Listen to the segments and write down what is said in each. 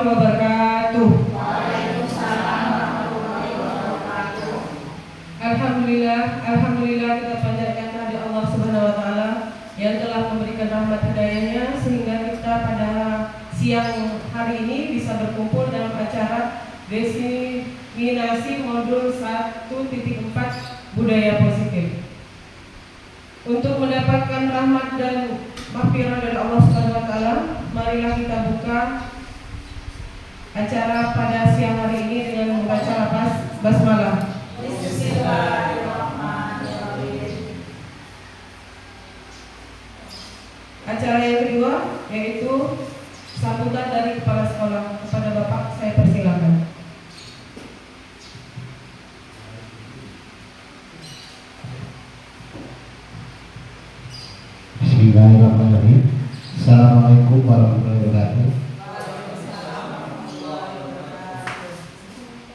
warahmatullahi wabarakatuh. Alhamdulillah kita panjatkan kehadirat Allah Subhanahu wa taala yang telah memberikan rahmat hidayahnya sehingga kita pada siang hari ini bisa berkumpul dalam acara diseminasi modul 1.4 budaya positif. Untuk mendapatkan rahmat dan maghfirah dari Allah Subhanahu wa taala, marilah kita buka acara pada siang hari ini dengan membaca lafaz basmalah. Bismillahirrahmanirrahim. Acara yang kedua yaitu sambutan dari kepala sekolah. Kepada Bapak saya persilakan. Bismillahirrahmanirrahim. Assalamualaikum warahmatullahi wabarakatuh.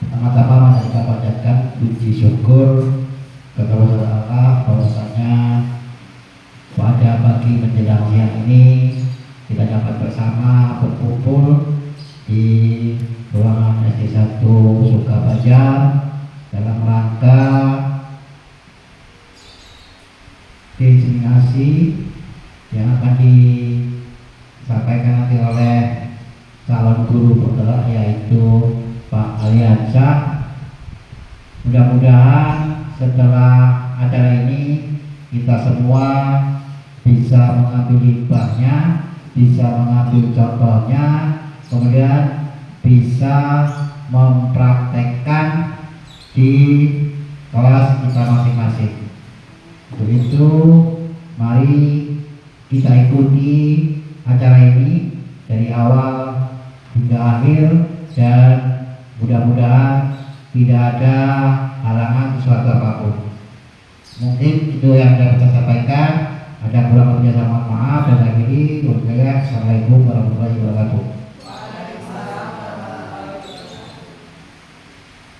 Pertama-tama mari kita panjatkan puji syukur kepada Allah bahwasanya pada pagi menjelang siang ini kita dapat bersama berkumpul di ruangan SD1 Sukabaja dalam rangka diseminasi yang akan disampaikan nanti oleh calon guru penggerak yaitu Pak Aliansyah. Mudah-mudahan setelah acara ini kita semua bisa mengambil hikmahnya, bisa mengambil contohnya, kemudian bisa mempraktekkan di kelas kita masing-masing. Untuk itu mari kita ikuti acara ini dari awal hingga akhir dan mudah-mudahan tidak ada halangan sesuatu apapun. Mungkin itu yang dapat saya sampaikan. Ada kurang lebihnya saya mohon maaf dan akhiri. Wassalamualaikum warahmatullahi wabarakatuh.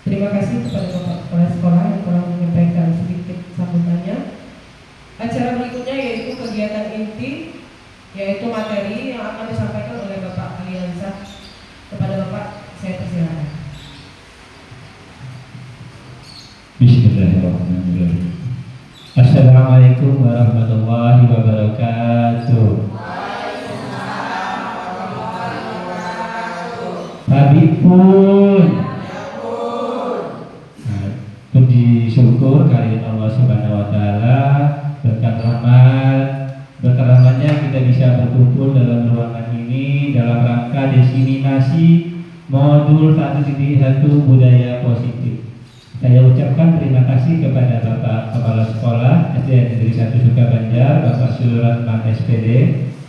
Terima kasih kepada Bapak Kepala Sekolah yang telah menyampaikan sedikit sambutannya. Acara berikutnya yaitu kegiatan inti, yaitu materi yang akan disampaikan oleh Bapak Aliansyah. Kepada Bapak saya persilakan. Bismillahirrahmanirrahim. Assalamualaikum warahmatullahi wabarakatuh. Habibun. Puji syukur kehadirat Allah Subhanahu wa taala, berkat rahmatnya kita bisa berkumpul dalam ruangan ini dalam rangka diseminasi modul 1.1 budaya positif. Saya ucapkan terima kasih kepada Bapak Kepala Sekolah SD Negeri 1 Sukabanjar, Bapak Suratman SPD,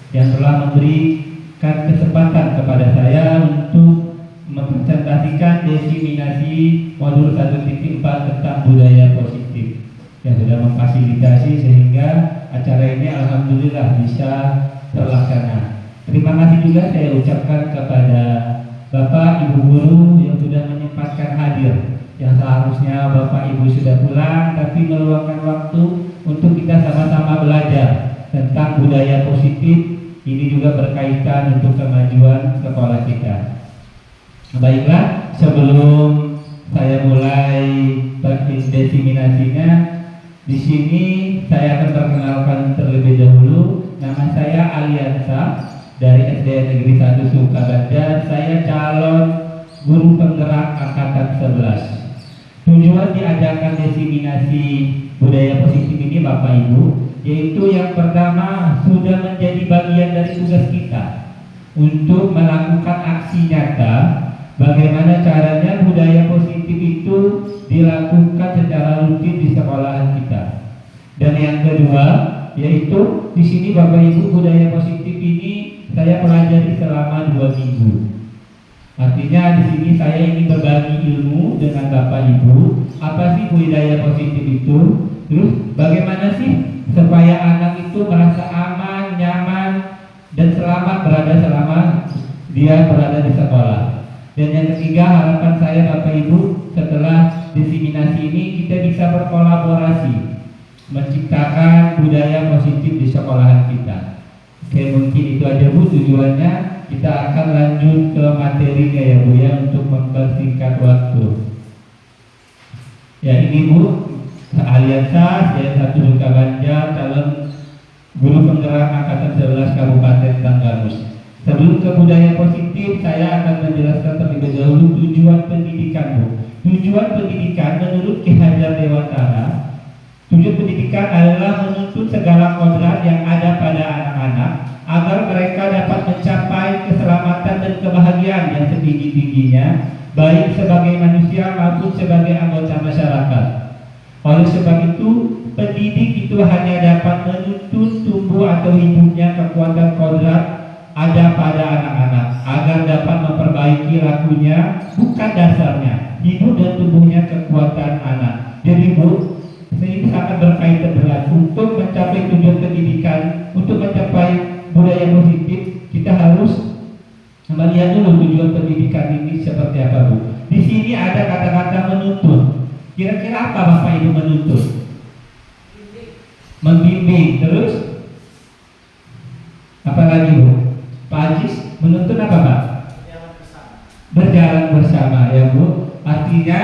yang telah memberikan kesempatan kepada saya untuk mempresentasikan diseminasi modul 1.4 tentang budaya positif, yang sudah memfasilitasi sehingga acara ini alhamdulillah bisa terlaksana. Terima kasih juga saya ucapkan kepada Bapak Ibu guru yang sudah menyempatkan hadir, yang seharusnya Bapak Ibu sudah pulang tapi meluangkan waktu untuk kita sama-sama belajar tentang budaya positif. Ini juga berkaitan untuk kemajuan sekolah kita. Baiklah, sebelum saya mulai diseminasinya, di sini saya akan perkenalkan terlebih dahulu. Nama saya Aliansyah dari SD Negeri 1 Sukabaja. Saya calon guru penggerak angkatan 11. Tujuan diadakan diseminasi budaya positif ini Bapak Ibu, yaitu yang pertama sudah menjadi bagian dari tugas kita untuk melakukan aksi nyata bagaimana caranya budaya positif itu dilakukan secara rutin di sekolahan kita. Dan yang kedua yaitu di sini Bapak Ibu, budaya positif ini saya pelajari selama 2 minggu. Artinya di sini saya ingin berbagi ilmu dengan Bapak Ibu, apa sih budaya positif itu, terus bagaimana sih supaya anak itu merasa aman, nyaman, dan selamat selama dia berada di sekolah. Dan yang ketiga, harapan saya Bapak Ibu, setelah diseminasi ini kita bisa berkolaborasi menciptakan budaya positif di sekolahan kita. Oke, mungkin itu aja Bu tujuannya. kita akan lanjut ke materinya ya Bu ya, untuk mempersingkat waktu. Ya ini Bu, Aliansa Jaya 1 Sukabanjar, calon guru penggerak angkatan 11 Kabupaten Tanggamus. Sebelum ke budaya positif, saya akan menjelaskan terlebih dahulu tujuan pendidikan Bu. Tujuan pendidikan menurut Ki Hajar Dewantara, tujuan pendidikan adalah menuntut segala kodrat yang ada pada anak-anak agar mereka dapat mencapai keselamatan dan kebahagiaan yang setinggi-tingginya, baik sebagai manusia maupun sebagai anggota masyarakat. Oleh sebab itu, pendidik itu hanya dapat menuntun tumbuh atau hidupnya kekuatan kodrat ada pada anak-anak agar dapat memperbaiki lakunya, bukan dasarnya, hidup dan tumbuhnya kekuatan anak. Jadi Bu, ini sangat berkaitan erat. Untuk mencapai tujuan pendidikan, untuk mencapai budaya positif, kita harus melihat dulu tujuan pendidikan ini seperti apa Bu. Di sini ada kata-kata menuntun. Kira-kira apa Bapak Ibu menuntun? Membimbing. Terus apa lagi Bu? Pak Ajis, menuntun apa Pak? Berjalan bersama ya Bu. Artinya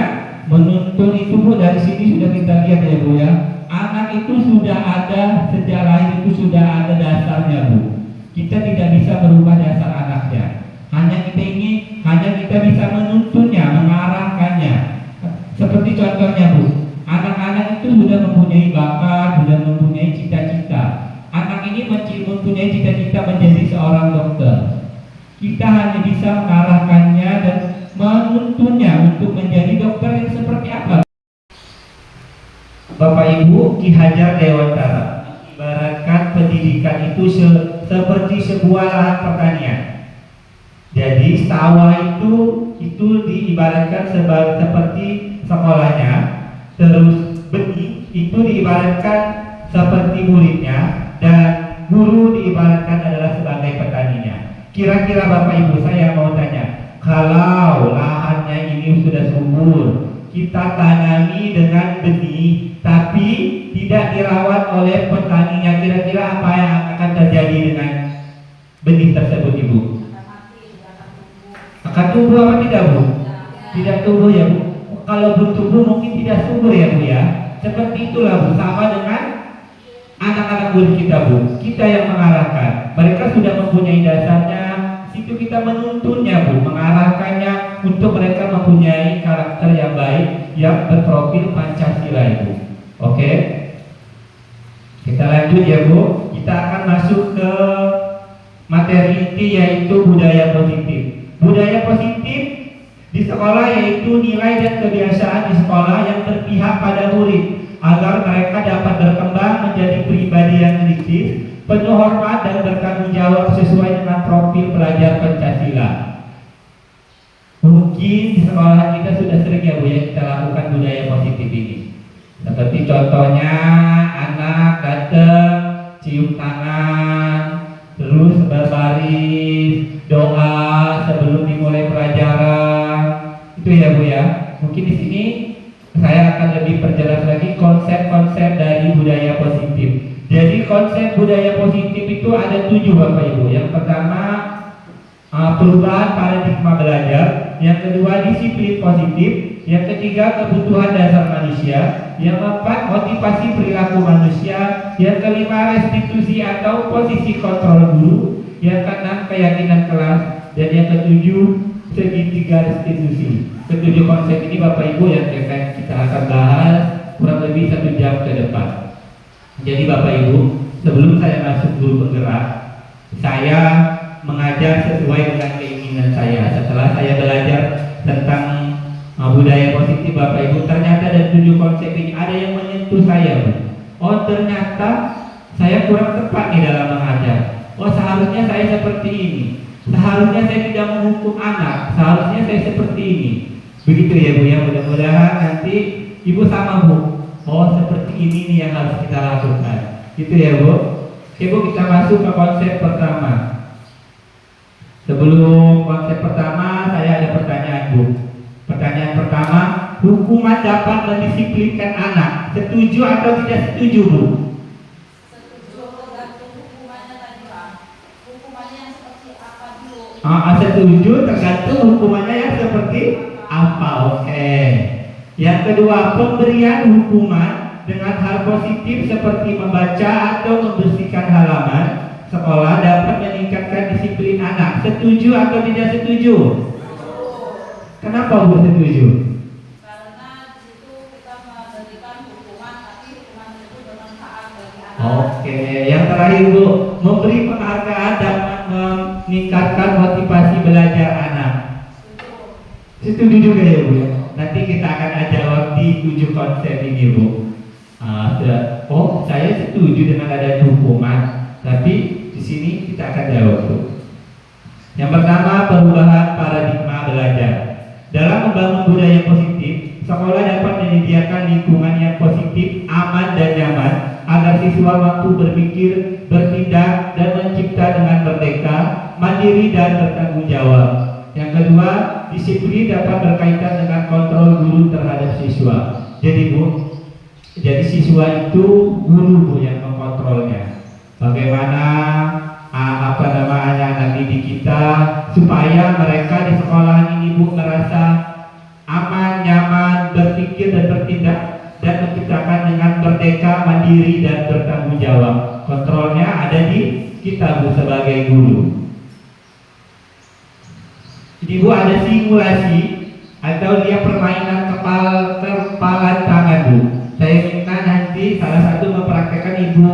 menuntun itu Bu, dari sini sudah kita lihat ya Bu ya. Anak itu sudah ada, sejak lahir itu sudah ada dasarnya Bu. Kita tidak bisa merubah dasar anaknya. Hanya kita bisa menuntunnya, mengarahkannya. Seperti contohnya Bu, anak-anak itu sudah mempunyai bakat, sudah mempunyai cita-cita. Anak ini mempunyai cita-cita menjadi seorang dokter. Kita hanya bisa mengarahkannya dan menuntunnya untuk menjadi dokter yang seperti apa. Bapak Ibu, Ki Hajar Dewantara ibaratkan pendidikan itu seperti sebuah lahan pertanian. Jadi sawah itu diibaratkan seperti sekolahnya, terus benih itu diibaratkan seperti muridnya, dan guru diibaratkan adalah sebagai petaninya. Kira-kira Bapak Ibu, saya mau tanya, kalau lahannya ini sudah subur, kita tanami dengan benih, tapi tidak dirawat oleh petaninya, kira-kira apa yang akan terjadi dengan benih tersebut Ibu? Akan tumbuh apa tidak Bu? Tidak tumbuh ya Bu. Kalau belum tumbuh mungkin tidak subur ya Bu ya. Seperti itulah Bu, sama dengan anak-anak guru kita Bu. Kita yang mengarahkan. Mereka sudah mempunyai dasarnya, situ kita menuntunnya Bu, mengarahkannya untuk mereka mempunyai karakter yang baik, yang berprofil Pancasila Ibu. Oke? Kita lanjut ya Bu. Kita akan masuk ke materi inti, yaitu budaya positif. Budaya positif di sekolah yaitu nilai dan kebiasaan di sekolah yang berpihak pada murid agar mereka dapat berkembang menjadi pribadi yang kritis, penuh hormat dan bertanggung jawab sesuai dengan profil pelajar Pancasila. Mungkin di sekolah kita sudah sering ya Bu ya kita lakukan budaya positif ini. Seperti contohnya anak datang cium tangan, terus berbaris, doa sebelum dimulai pelajaran. Itu ya Bu ya. Mungkin di sini saya akan lebih perjelas lagi konsep-konsep dari budaya positif. Jadi konsep budaya positif itu ada 7 Bapak Ibu. Yang pertama perubahan paradigma belajar, yang kedua disiplin positif, yang ketiga kebutuhan dasar manusia, yang keempat motivasi perilaku manusia, yang kelima restitusi atau posisi kontrol guru, yang keenam keyakinan kelas, dan yang ketujuh segitiga restitusi. Ketujuh konsep ini Bapak Ibu yang kita akan bahas kurang lebih 1 jam ke depan. Jadi Bapak Ibu, sebelum saya masuk guru penggerak, saya mengajar sesuai dengan keinginan saya. Setelah saya belajar tentang budaya positif Bapak Ibu, ternyata ada 7 konsep ini ada yang menyentuh saya Bu. Oh ternyata saya kurang tepat nih dalam mengajar. Oh seharusnya saya seperti ini, seharusnya saya tidak menghukum anak, seharusnya saya seperti ini. Begitu ya Bu ya, mudah-mudahan nanti Ibu sama Bu. Oh seperti ini nih yang harus kita lakukan. Gitu ya Bu. Oke Bu, kita masuk ke konsep pertama. Sebelum konsep pertama, saya ada pertanyaan Bu. Pertanyaan pertama, hukuman dapat mendisiplinkan anak. Setuju atau tidak setuju Bu? Setuju, tergantung hukumannya tadi Pak. Hukumannya seperti apa dulu? Setuju, tergantung hukumannya yang seperti apa. Oke. Yang kedua, pemberian hukuman dengan hal positif seperti membaca atau membersihkan halaman sekolah dapat meningkatkan disiplin anak. Setuju atau tidak setuju? Kenapa Bu setuju? Karena di situ kita memberikan hukuman, tapi hukuman itu bermanfaat bagi anak. Oke, yang terakhir Bu, memberi penghargaan dapat meningkatkan motivasi belajar anak. Setuju juga ya Bu ya? Nanti kita akan jawab di 7 konsep ini Bu. Saya setuju dengan adanya hukuman, tapi di sini kita akan jawab Bu. Yang pertama, perubahan paradigma belajar. Dalam membangun budaya positif, sekolah dapat menyediakan lingkungan yang positif, aman dan nyaman agar siswa mampu berpikir, bertindak, dan mencipta dengan merdeka, mandiri dan bertanggung jawab. Yang kedua, disiplin dapat berkaitan dengan kontrol guru terhadap siswa. Jadi siswa itu guru Bu yang mengkontrolnya. Bagaimana anak didik kita supaya mereka di sekolahan ini Bu merasa aman, nyaman, berpikir dan bertindak dan menciptakan dengan merdeka, mandiri dan bertanggung jawab. Kontrolnya ada di kita Bu sebagai guru. Jadi Bu ada simulasi atau dia permainan kepalan tangan Bu. Saya minta nanti salah satu mempraktekkan Ibu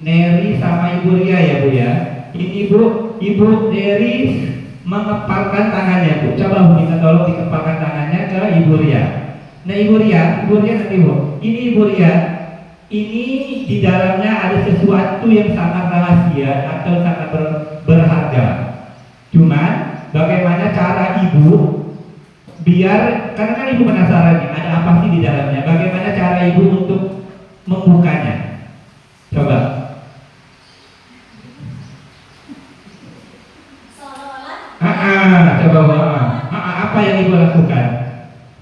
Neri sama Ibu Ria ya Bu ya. Ini Ibu Neri mengepalkan tangannya Bu. Coba Bu minta tolong dikepalkan tangannya ke Ibu Ria. Nah Ibu Ria nanti Bu. Ini Ibu Ria, ini di dalamnya ada sesuatu yang sangat rahasia atau sangat berharga. Cuman bagaimana cara Ibu biar, karena kan Ibu penasaran nih, ada apa sih di dalamnya? Bagaimana cara Ibu untuk membukanya? Coba. Coba apa yang Ibu lakukan?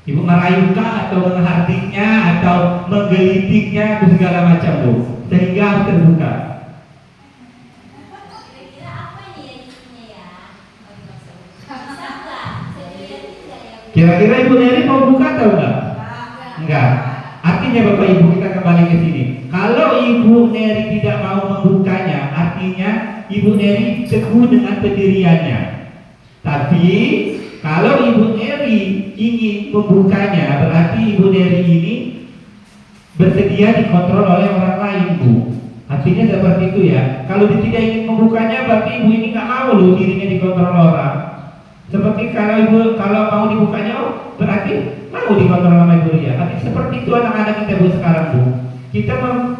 Ibu merayukan atau menghardiknya atau menggelitiknya ke segala macam Bu, sehingga harus terbuka. Kira-kira apa nih yang isinya ya? Bisa nggak? Saya lihat tidak ya? Kira-kira Ibu Neri mau buka atau enggak? Enggak. Artinya Bapak Ibu kita kembali ke sini. Kalau Ibu Neri tidak mau membukanya, artinya Ibu Neri teguh dengan pendiriannya. Tapi kalau Ibu Neri ingin membukanya, berarti Ibu Neri ini bersedia dikontrol oleh orang lain Bu. Artinya seperti itu ya. Kalau dia tidak ingin membukanya, berarti Ibu ini nggak mau loh dirinya dikontrol orang. Seperti kalau mau dibukanya, berarti mau dikontrol sama Ibu Ria. Tapi seperti itu anak-anak kita Bu sekarang Bu.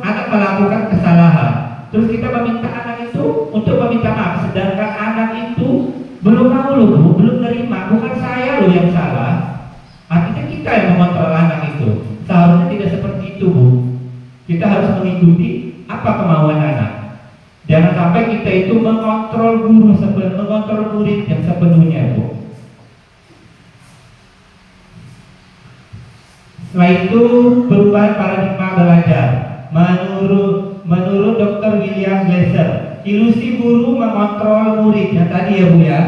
Anak melakukan kesalahan, terus kita meminta anak itu untuk meminta maaf, sedangkan anak itu belum mau loh Bu, belum nerima. Bukan saya loh yang salah. Artinya kita yang mengontrol anak itu. Seharusnya tidak seperti itu Bu. Kita harus mengikuti apa kemauan anak. Jangan sampai kita itu mengontrol guru, mengontrol murid yang sepenuhnya Bu. Setelah itu perubahan paradigma belajar. Menurut Dr. William Glasser, ilusi guru mengontrol murid. Yang tadi ya Bu ya,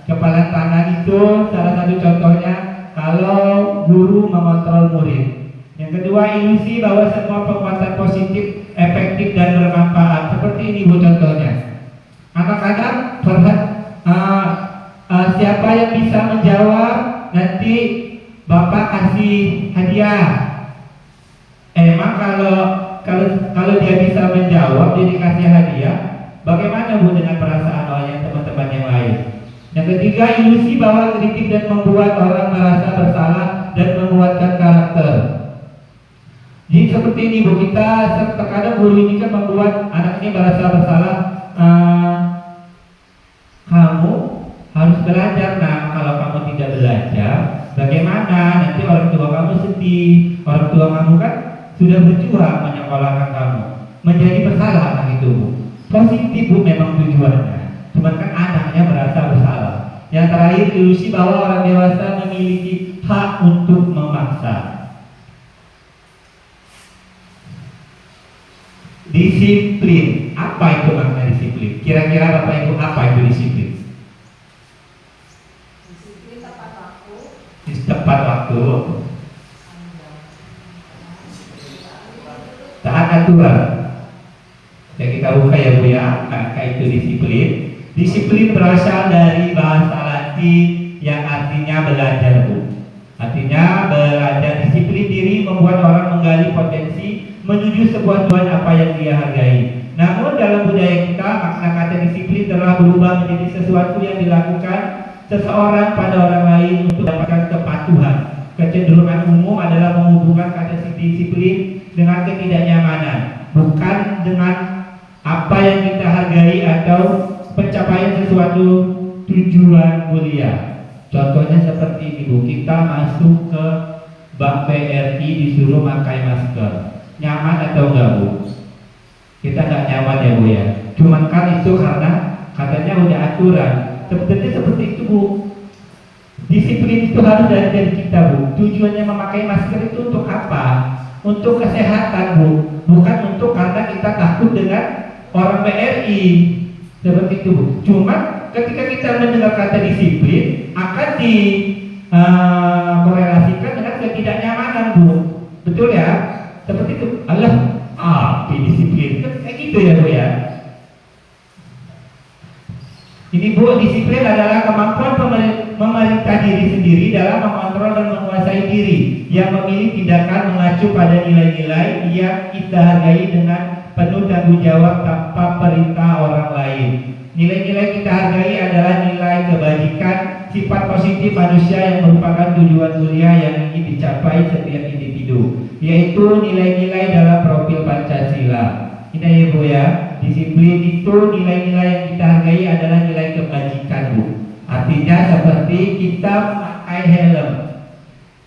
kepala tangan itu salah satu contohnya kalau guru mengontrol murid. Yang kedua, ilusi bahwa semua penguatan positif, efektif dan bermanfaat. Seperti ini Bu contohnya. Anak-anak siapa yang bisa menjawab nanti Bapak kasih hadiah. Emang kalau dia bisa menjawab dia dikasih hadiah. Bagaimana Bu dengan perasaan oleh teman-teman yang lain? Yang ketiga, ilusi bahwa kritik dan membuat orang merasa bersalah dan menguatkan karakter. Jadi seperti ini Bu, kita terkadang guru ini kan membuat anak ini merasa bersalah. Kamu harus belajar nah, kalau kamu tidak belajar, bagaimana? Nanti orang tua kamu sedih. Orang tua kamu kan sudah berjuang menyekolahkan kamu. Menjadi bersalah anak itu Bu. Positif Bu memang tujuannya. Cuman kan anaknya merasa bersalah. Yang terakhir, ilusi bahwa orang dewasa memiliki hak untuk memaksa. Disiplin. Apa itu makna disiplin? Kira-kira Bapak Ibu apa itu disiplin? tepat waktu, taat aturan. Ya, kita buka ya Bu ya, maka itu disiplin. Disiplin berasal dari bahasa Latin yang artinya belajar Bu. Artinya belajar, disiplin diri membuat orang menggali potensi menuju sebuah tujuan apa yang dia hargai. Namun dalam budaya kita, makna kata disiplin telah berubah menjadi sesuatu yang dilakukan seseorang pada orang lain untuk mendapatkan kepatuhan. Kecenderungan umum adalah menghubungkan kata disiplin dengan ketidaknyamanan, bukan dengan apa yang kita hargai atau pencapaian sesuatu tujuan mulia. Contohnya seperti ini Bu, kita masuk ke Bank BRI disuruh pakai masker, nyaman atau enggak Bu? Kita nggak nyaman ya Bu ya. Cuman kan itu karena katanya udah aturan. Sebetulnya seperti itu Bu. Disiplin itu harus dari kita Bu. Tujuannya memakai masker itu untuk apa? Untuk kesehatan Bu, bukan untuk karena kita takut dengan orang BRI. Seperti itu Bu. Cuma ketika kita mendengar kata disiplin akan dikorelasikan dengan ketidaknyamanan Bu. Betul ya? Seperti itu. Allah disiplin kan kayak gitu ya Bu ya. Ini Bu, disiplin adalah kemampuan memerintah diri sendiri dalam mengontrol dan menguasai diri, yang memilih tindakan mengacu pada nilai-nilai yang kita hargai dengan penuh tanggung jawab tanpa perintah orang lain. Nilai-nilai kita hargai adalah nilai kebajikan, sifat positif manusia yang merupakan tujuan mulia yang ingin dicapai setiap individu, yaitu nilai-nilai dalam profil Pancasila. Ini ya Bu ya, disiplin itu nilai-nilai yang kita hargai adalah nilai kebajikan Bu. Artinya seperti kita memakai helm.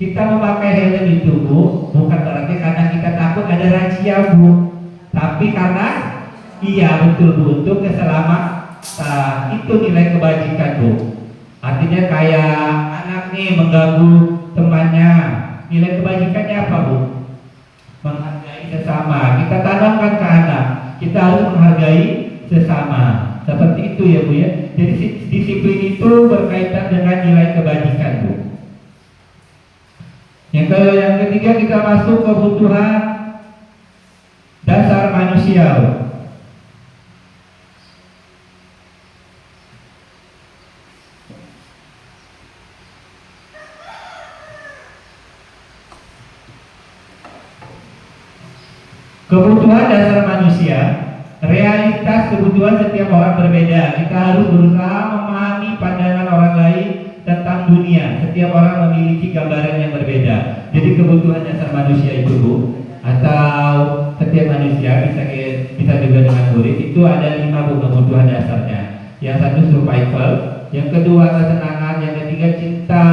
Kita memakai helm itu Bu, bukan berarti karena kita takut ada razia Bu, tapi karena iya betul Bu, untuk keselamatan. Itu nilai kebajikan Bu. Artinya kayak anak nih mengganggu temannya, nilai kebajikannya apa Bu? Menghargai sesama. Kita tanamkan ke anak, kita harus menghargai sesama. Seperti itu ya Bu ya. Jadi disiplin itu berkaitan dengan nilai kebajikan Bu. Yang ketiga, kita masuk kebutuhan dasar manusia Bu. Kebutuhan dasar manusia, realitas kebutuhan setiap orang berbeda. Kita harus berusaha memahami pandangan orang lain tentang dunia. Setiap orang memiliki gambaran yang berbeda. Jadi kebutuhan dasar manusia itu Bu, atau setiap manusia bisa juga dengan murid itu ada 5 Bu kebutuhan dasarnya. Yang satu survival, yang kedua kesenangan, yang ketiga cinta,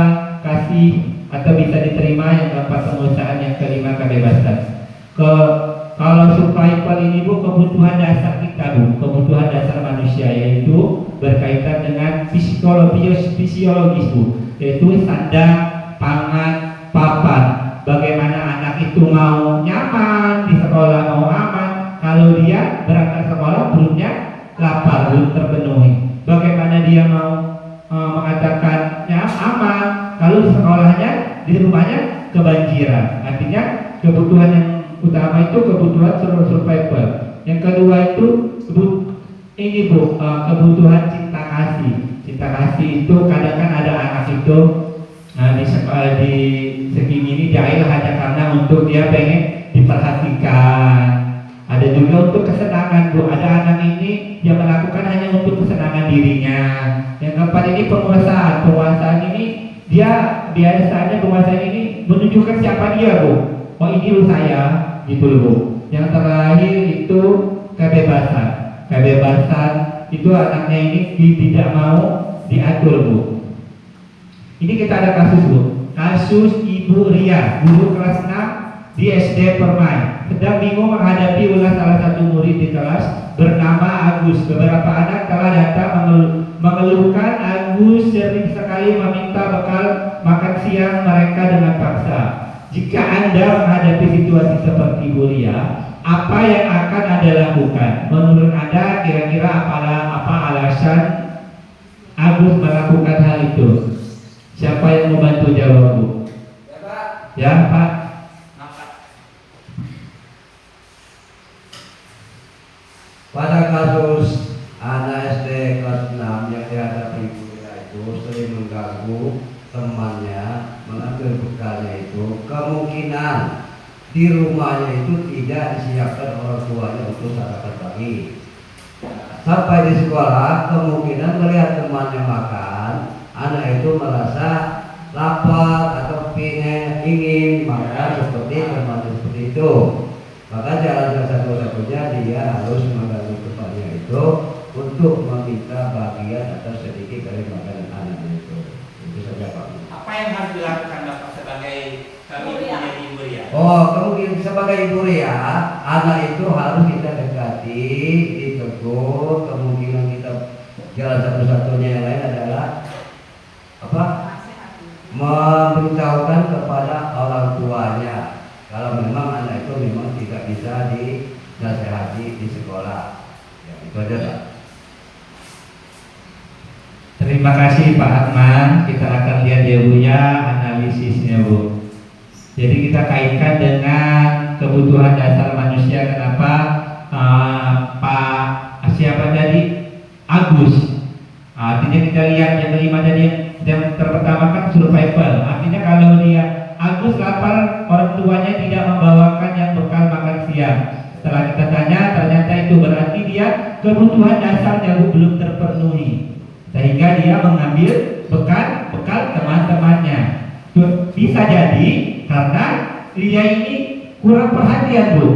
kasih atau bisa diterima, yang keempat pengusahaan, yang kelima kebebasan. Kalau survival ini Bu, kebutuhan dasar kita Bu, kebutuhan dasar manusia, yaitu berkaitan dengan fisiologis Bu, yaitu sandang, pangan, papan. Bagaimana anak itu mau nyaman di sekolah, mau aman. Kalau dia berangkat sekolah perutnya lapar, belum terpenuhi. Bagaimana dia mau mengatakan aman kalau di sekolahnya, di rumahnya kebanjiran. Artinya kebutuhan yang utama itu kebutuhan survival. Yang kedua itu ini Bu, kebutuhan cinta kasih. Cinta kasih itu kadang kan ada anak itu di sekolah di segini ini jahil hanya karena untuk dia pengen diperhatikan. Ada juga untuk kesenangan Bu, ada anak ini yang melakukan hanya untuk kesenangan dirinya. Yang keempat ini penguasaan. Penguasaan ini dia biasanya penguasaan ini menunjukkan siapa dia Bu. Oh ini lu saya, gitu loh Bu. Yang terakhir itu kebebasan. Kebebasan itu anaknya ini tidak mau diatur Bu. Ini kita ada kasus Bu. Kasus Ibu Ria, guru kelas 6 di SD Permai, sedang bingung menghadapi ulas salah satu murid di kelas bernama Agus. Beberapa anak telah datang mengeluhkan Agus sering sekali meminta bekal makan siang mereka dengan paksa. Jika Anda menghadapi situasi seperti Bu Ria, apa yang akan Anda lakukan? Menurut Anda kira-kira apa alasan Agus melakukan hal itu? Siapa yang membantu jawab Bu? Ya Pak. Pada kasus anak SD kelas 6 yang dihadapi ibunya itu sering mengganggu temannya mengambil bekalnya itu, kemungkinan di rumahnya itu tidak disiapkan orang tuanya untuk sarapan pagi. Sampai di sekolah kemungkinan melihat temannya makan, anak itu merasa lapar atau ingin makan seperti temannya seperti itu. Maka jalan satu-satunya dia harus mengganggu temannya itu untuk meminta bagian atau sedikit dari makanan anaknya itu. Itu saja Pak. Apa yang harus dilakukan Bapak sebagai kami menjadi ibu ya? Oh, kemudian sebagai ibu ya, anak itu harus kita dekati, ditegur. Kemungkinan kita jalan satu-satunya yang lain adalah apa? Memberitahukan kepada orang tuanya kalau memang anak itu memang tidak bisa dinasehati di sekolah. Ya, itu aja Pak. Terima kasih Pak Atman. Kita akan lihat ya Bu ya analisisnya Bu. Jadi kita kaitkan dengan kebutuhan dasar manusia. Kenapa Pak siapa tadi Agus? Artinya kita lihat yang kelima tadi, yang pertama kan survival. Artinya kalau dia Agus lapar, orang tuanya tidak membawakan yang bekal makan siang. Setelah kita tanya, ternyata itu berarti dia kebutuhan dasarnya belum terpenuhi, sehingga dia mengambil bekal teman-temannya. Bisa jadi karena dia ini kurang perhatian Bu,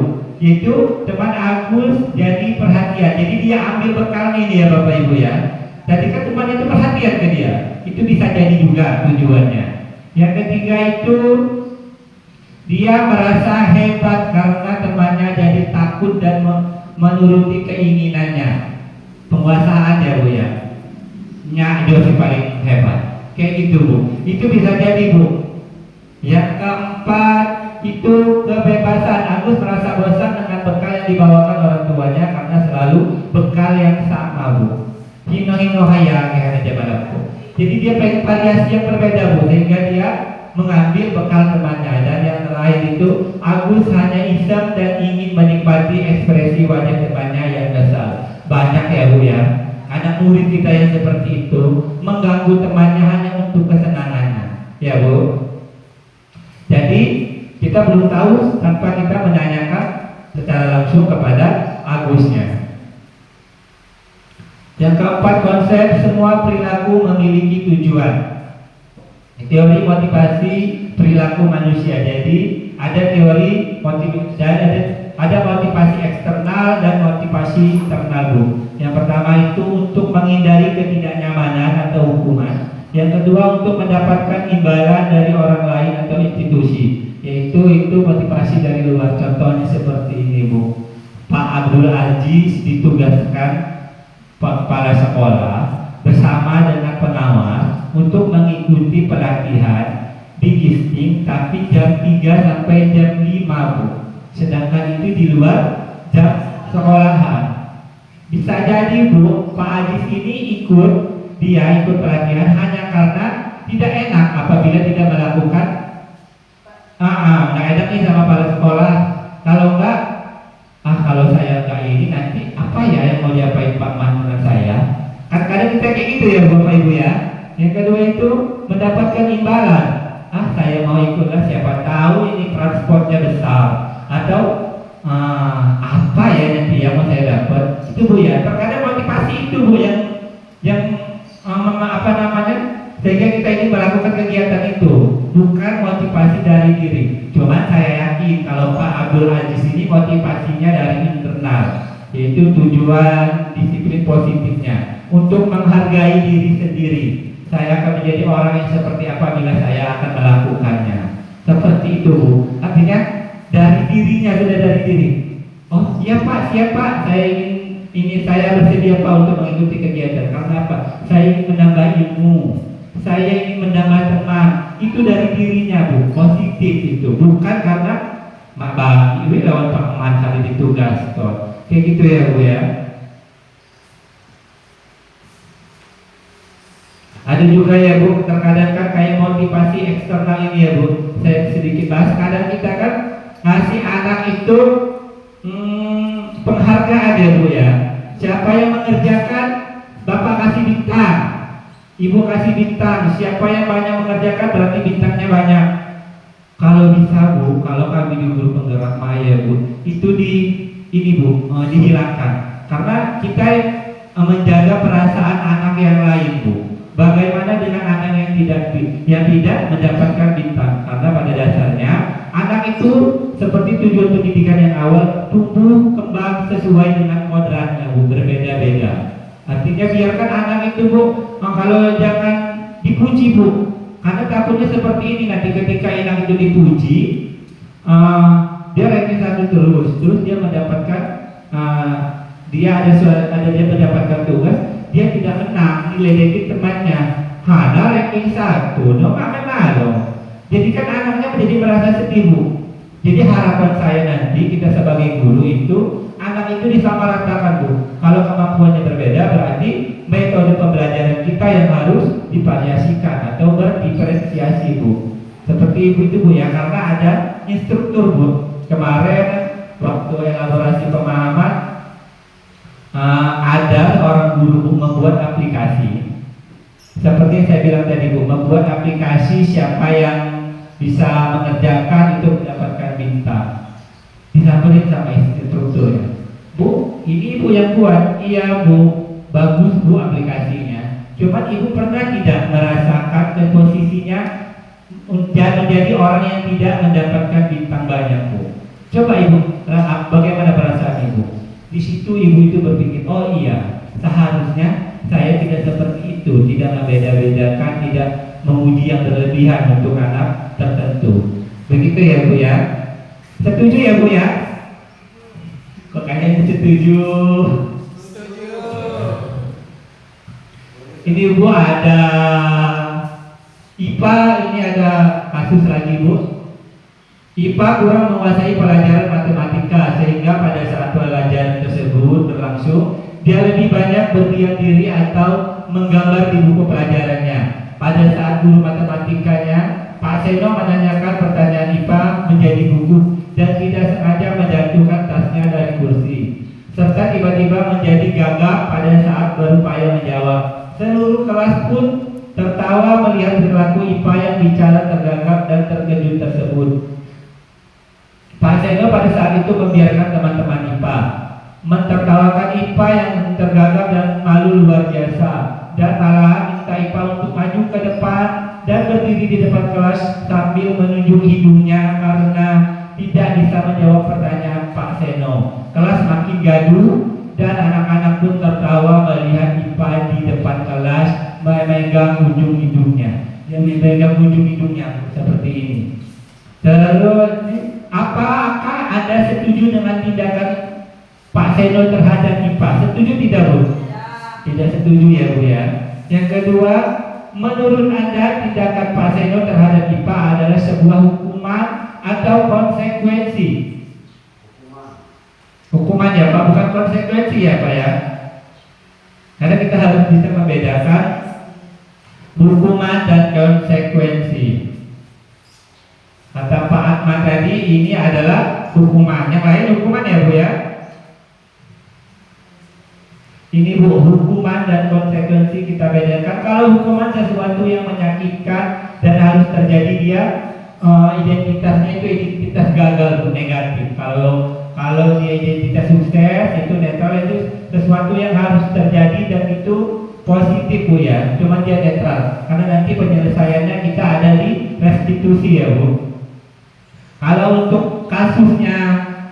yaitu teman Agus jadi perhatian, jadi dia ambil bekal ini ya Bapak Ibu ya. Tadi kan temannya itu perhatian ke dia, itu bisa jadi juga tujuannya. Yang ketiga itu dia merasa hebat karena temannya jadi takut dan menuruti keinginannya. Penguasaan ya Bu ya. Nyak Josi paling hebat. Kayak gitu Bu. Itu bisa jadi Bu. Yang keempat itu kebebasan. Agus merasa bosan dengan bekal yang dibawakan orang tuanya karena selalu bekal yang sama Bu. Hino-hino hayang yang ada aku. Jadi dia pengen variasi yang berbeda Bu, sehingga dia mengambil bekal temannya. Dan yang terakhir itu Agus hanya iseng dan ingin menikmati ekspresi wajah temannya yang dasar. Banyak ya Bu ya, anak murid kita yang seperti itu mengganggu temannya hanya untuk kesenangannya ya Bu. Jadi kita belum tahu tanpa kita menanyakan secara langsung kepada Agusnya. Yang keempat, konsep semua perilaku memiliki tujuan. Teori motivasi perilaku manusia. Jadi ada teori motivasi, ada motivasi eksternal dan motivasi internal Bu. Yang pertama itu untuk menghindari ketidaknyamanan atau hukuman. Yang kedua untuk mendapatkan imbalan dari orang lain atau institusi. Yaitu motivasi dari luar. Contohnya seperti ini Bu. Pak Abdul Aziz ditugaskan kepala sekolah bersama dengan pengawas untuk mengikuti pelatihan di gifting, tapi jam 3 sampai jam 5 Bu. Sedangkan itu di luar jam sekolahan. Bisa jadi Bu, Pak Aziz ini ikut pelatihan hanya karena tidak enak apabila tidak melakukan nggak enak nih sama kepala sekolah. Kalau enggak, kalau saya enggak ini nanti apa ya yang mau diapain Pak Mantan saya? Kadang-kadang kita kayak gitu ya Bapak Ibu ya. Yang kedua itu mendapatkan imbalan. Saya mau ikutlah, siapa tahu ini transportnya besar atau apa ya nanti yang mau saya dapat. Itu Bu ya. Terkadang motivasi itu Bu yang sehingga kita ini melakukan kegiatan itu bukan motivasi dari diri. Cuma saya yakin kalau Pak Abdul Aziz ini motivasinya dari internal, yaitu tujuan disiplin positifnya untuk menghargai diri sendiri. Saya akan menjadi orang yang seperti apa bila saya akan melakukannya. Seperti itu Bu. Artinya dari dirinya, sudah dari diri. Oh siap Pak, saya ingin saya bersedia Pak untuk mengikuti kegiatan. Karena apa? Saya ingin menambah ilmu, saya ingin menambah teman. Itu dari dirinya Bu, positif itu. Bukan karena Mbak Iwi lawan Pak Man kali ditugas toh. Kayak gitu ya Bu ya. Ada juga ya Bu, terkadang kan kayak motivasi eksternal ini ya Bu, saya sedikit bahas. Kadang kita kan ngasih anak itu penghargaan ya Bu ya. Siapa yang mengerjakan, Bapak kasih bintang, Ibu kasih bintang. Siapa yang banyak mengerjakan berarti bintangnya banyak. Kalau bisa Bu, kalau kami di guru penggerak maya Bu, itu dihilangkan. Karena kita menjaga perasaan anak yang lain Bu. Bagaimana dengan anak yang tidak mendapatkan bintang? Karena pada dasarnya anak itu seperti tujuan pendidikan yang awal, tumbuh kembang sesuai dengan kodratnya Bu, berbeda-beda. Artinya biarkan anak itu Bu, kalau jangan dipuji Bu, karena takutnya seperti ini, nanti ketika anak itu dipuji, dia ranking 1 terus dia mendapatkan dia mendapatkan tugas, dia tidak menang, diledekin temannya, ada ranking 1, no mana. Jadi kan anaknya menjadi merasa sedih Bu. Jadi harapan saya nanti kita sebagai guru itu anak itu disamaratakan Bu. Kalau kemampuannya berbeda berarti metode pembelajaran kita yang harus divariasikan atau berdiferensiasi Bu. Seperti itu Bu ya, karena ada instruktur Bu. Kemarin waktu elaborasi pemahaman ada seorang guru Bu membuat aplikasi. Seperti yang saya bilang tadi Bu, membuat aplikasi siapa yang bisa mengerjakan itu mendapatkan bintang. Disamperin sama instrukturnya, Bu, ini Ibu yang buat. Iya Bu, bagus Bu aplikasinya. Cuman Ibu pernah tidak merasakan posisinya menjadi orang yang tidak mendapatkan bintang banyak Bu? Coba Ibu, bagaimana perasaan Ibu? Di situ Ibu itu berpikir, oh iya, seharusnya saya tidak seperti itu, tidak membeda-bedakan, tidak memuji yang berlebihan untuk anak tertentu. Begitu ya Bu ya? Setuju ya Bu ya? Kok kayaknya setuju? Ini Bu ada IPA, ini ada kasus lagi Bu. IPA kurang menguasai pelajaran matematika sehingga pada saat pelajaran tersebut berlangsung dia lebih banyak berdiam diri atau menggambar di buku pelajarannya. Pada saat guru matematikanya Pak Seno menanyakan pertanyaan IPA menjadi gugup dan tidak sengaja menjatuhkan tasnya dari kursi, serta tiba-tiba menjadi gagap pada saat berupaya menjawab. Seluruh kelas pun tertawa melihat perilaku IPA yang bicara tergagap dan terkejut tersebut. Pak Seno pada saat itu membiarkan teman-teman IPA mentertawakan IPA yang tergagap dan malu luar biasa, dan malahan minta IPA untuk maju ke depan dan berdiri di depan kelas sambil menunjuk hidungnya karena tidak bisa menjawab pertanyaan Pak Seno. Kelas makin gaduh dan anak-anak pun tertawa melihat IPA di depan kelas memegang ujung hidungnya. Dia memegang ujung hidungnya seperti ini. Terus, apakah Anda setuju dengan tindakan Pak Seno terhadap IPA? Setuju tidak Bu? Tidak setuju ya Bu ya. Yang kedua, menurut Anda tindakan Pak Seno terhadap IPA adalah sebuah hukuman atau konsekuensi? Hukuman ya Pak, bukan konsekuensi ya Pak ya. Karena kita harus bisa membedakan hukuman dan konsekuensi. Kata Pak Ahmad tadi ini adalah hukuman, yang lain hukuman ya Bu ya. Ini Bu, hukuman dan konsekuensi kita bedakan. Kalau hukuman sesuatu yang menyakitkan dan harus terjadi, dia identitasnya itu identitas gagal Bu, negatif. Kalau dia identitas sukses itu netral, itu sesuatu yang harus terjadi dan itu positif Bu ya. Cuma dia netral karena nanti penyelesaiannya kita ada di restitusi ya Bu. Kalau untuk kasusnya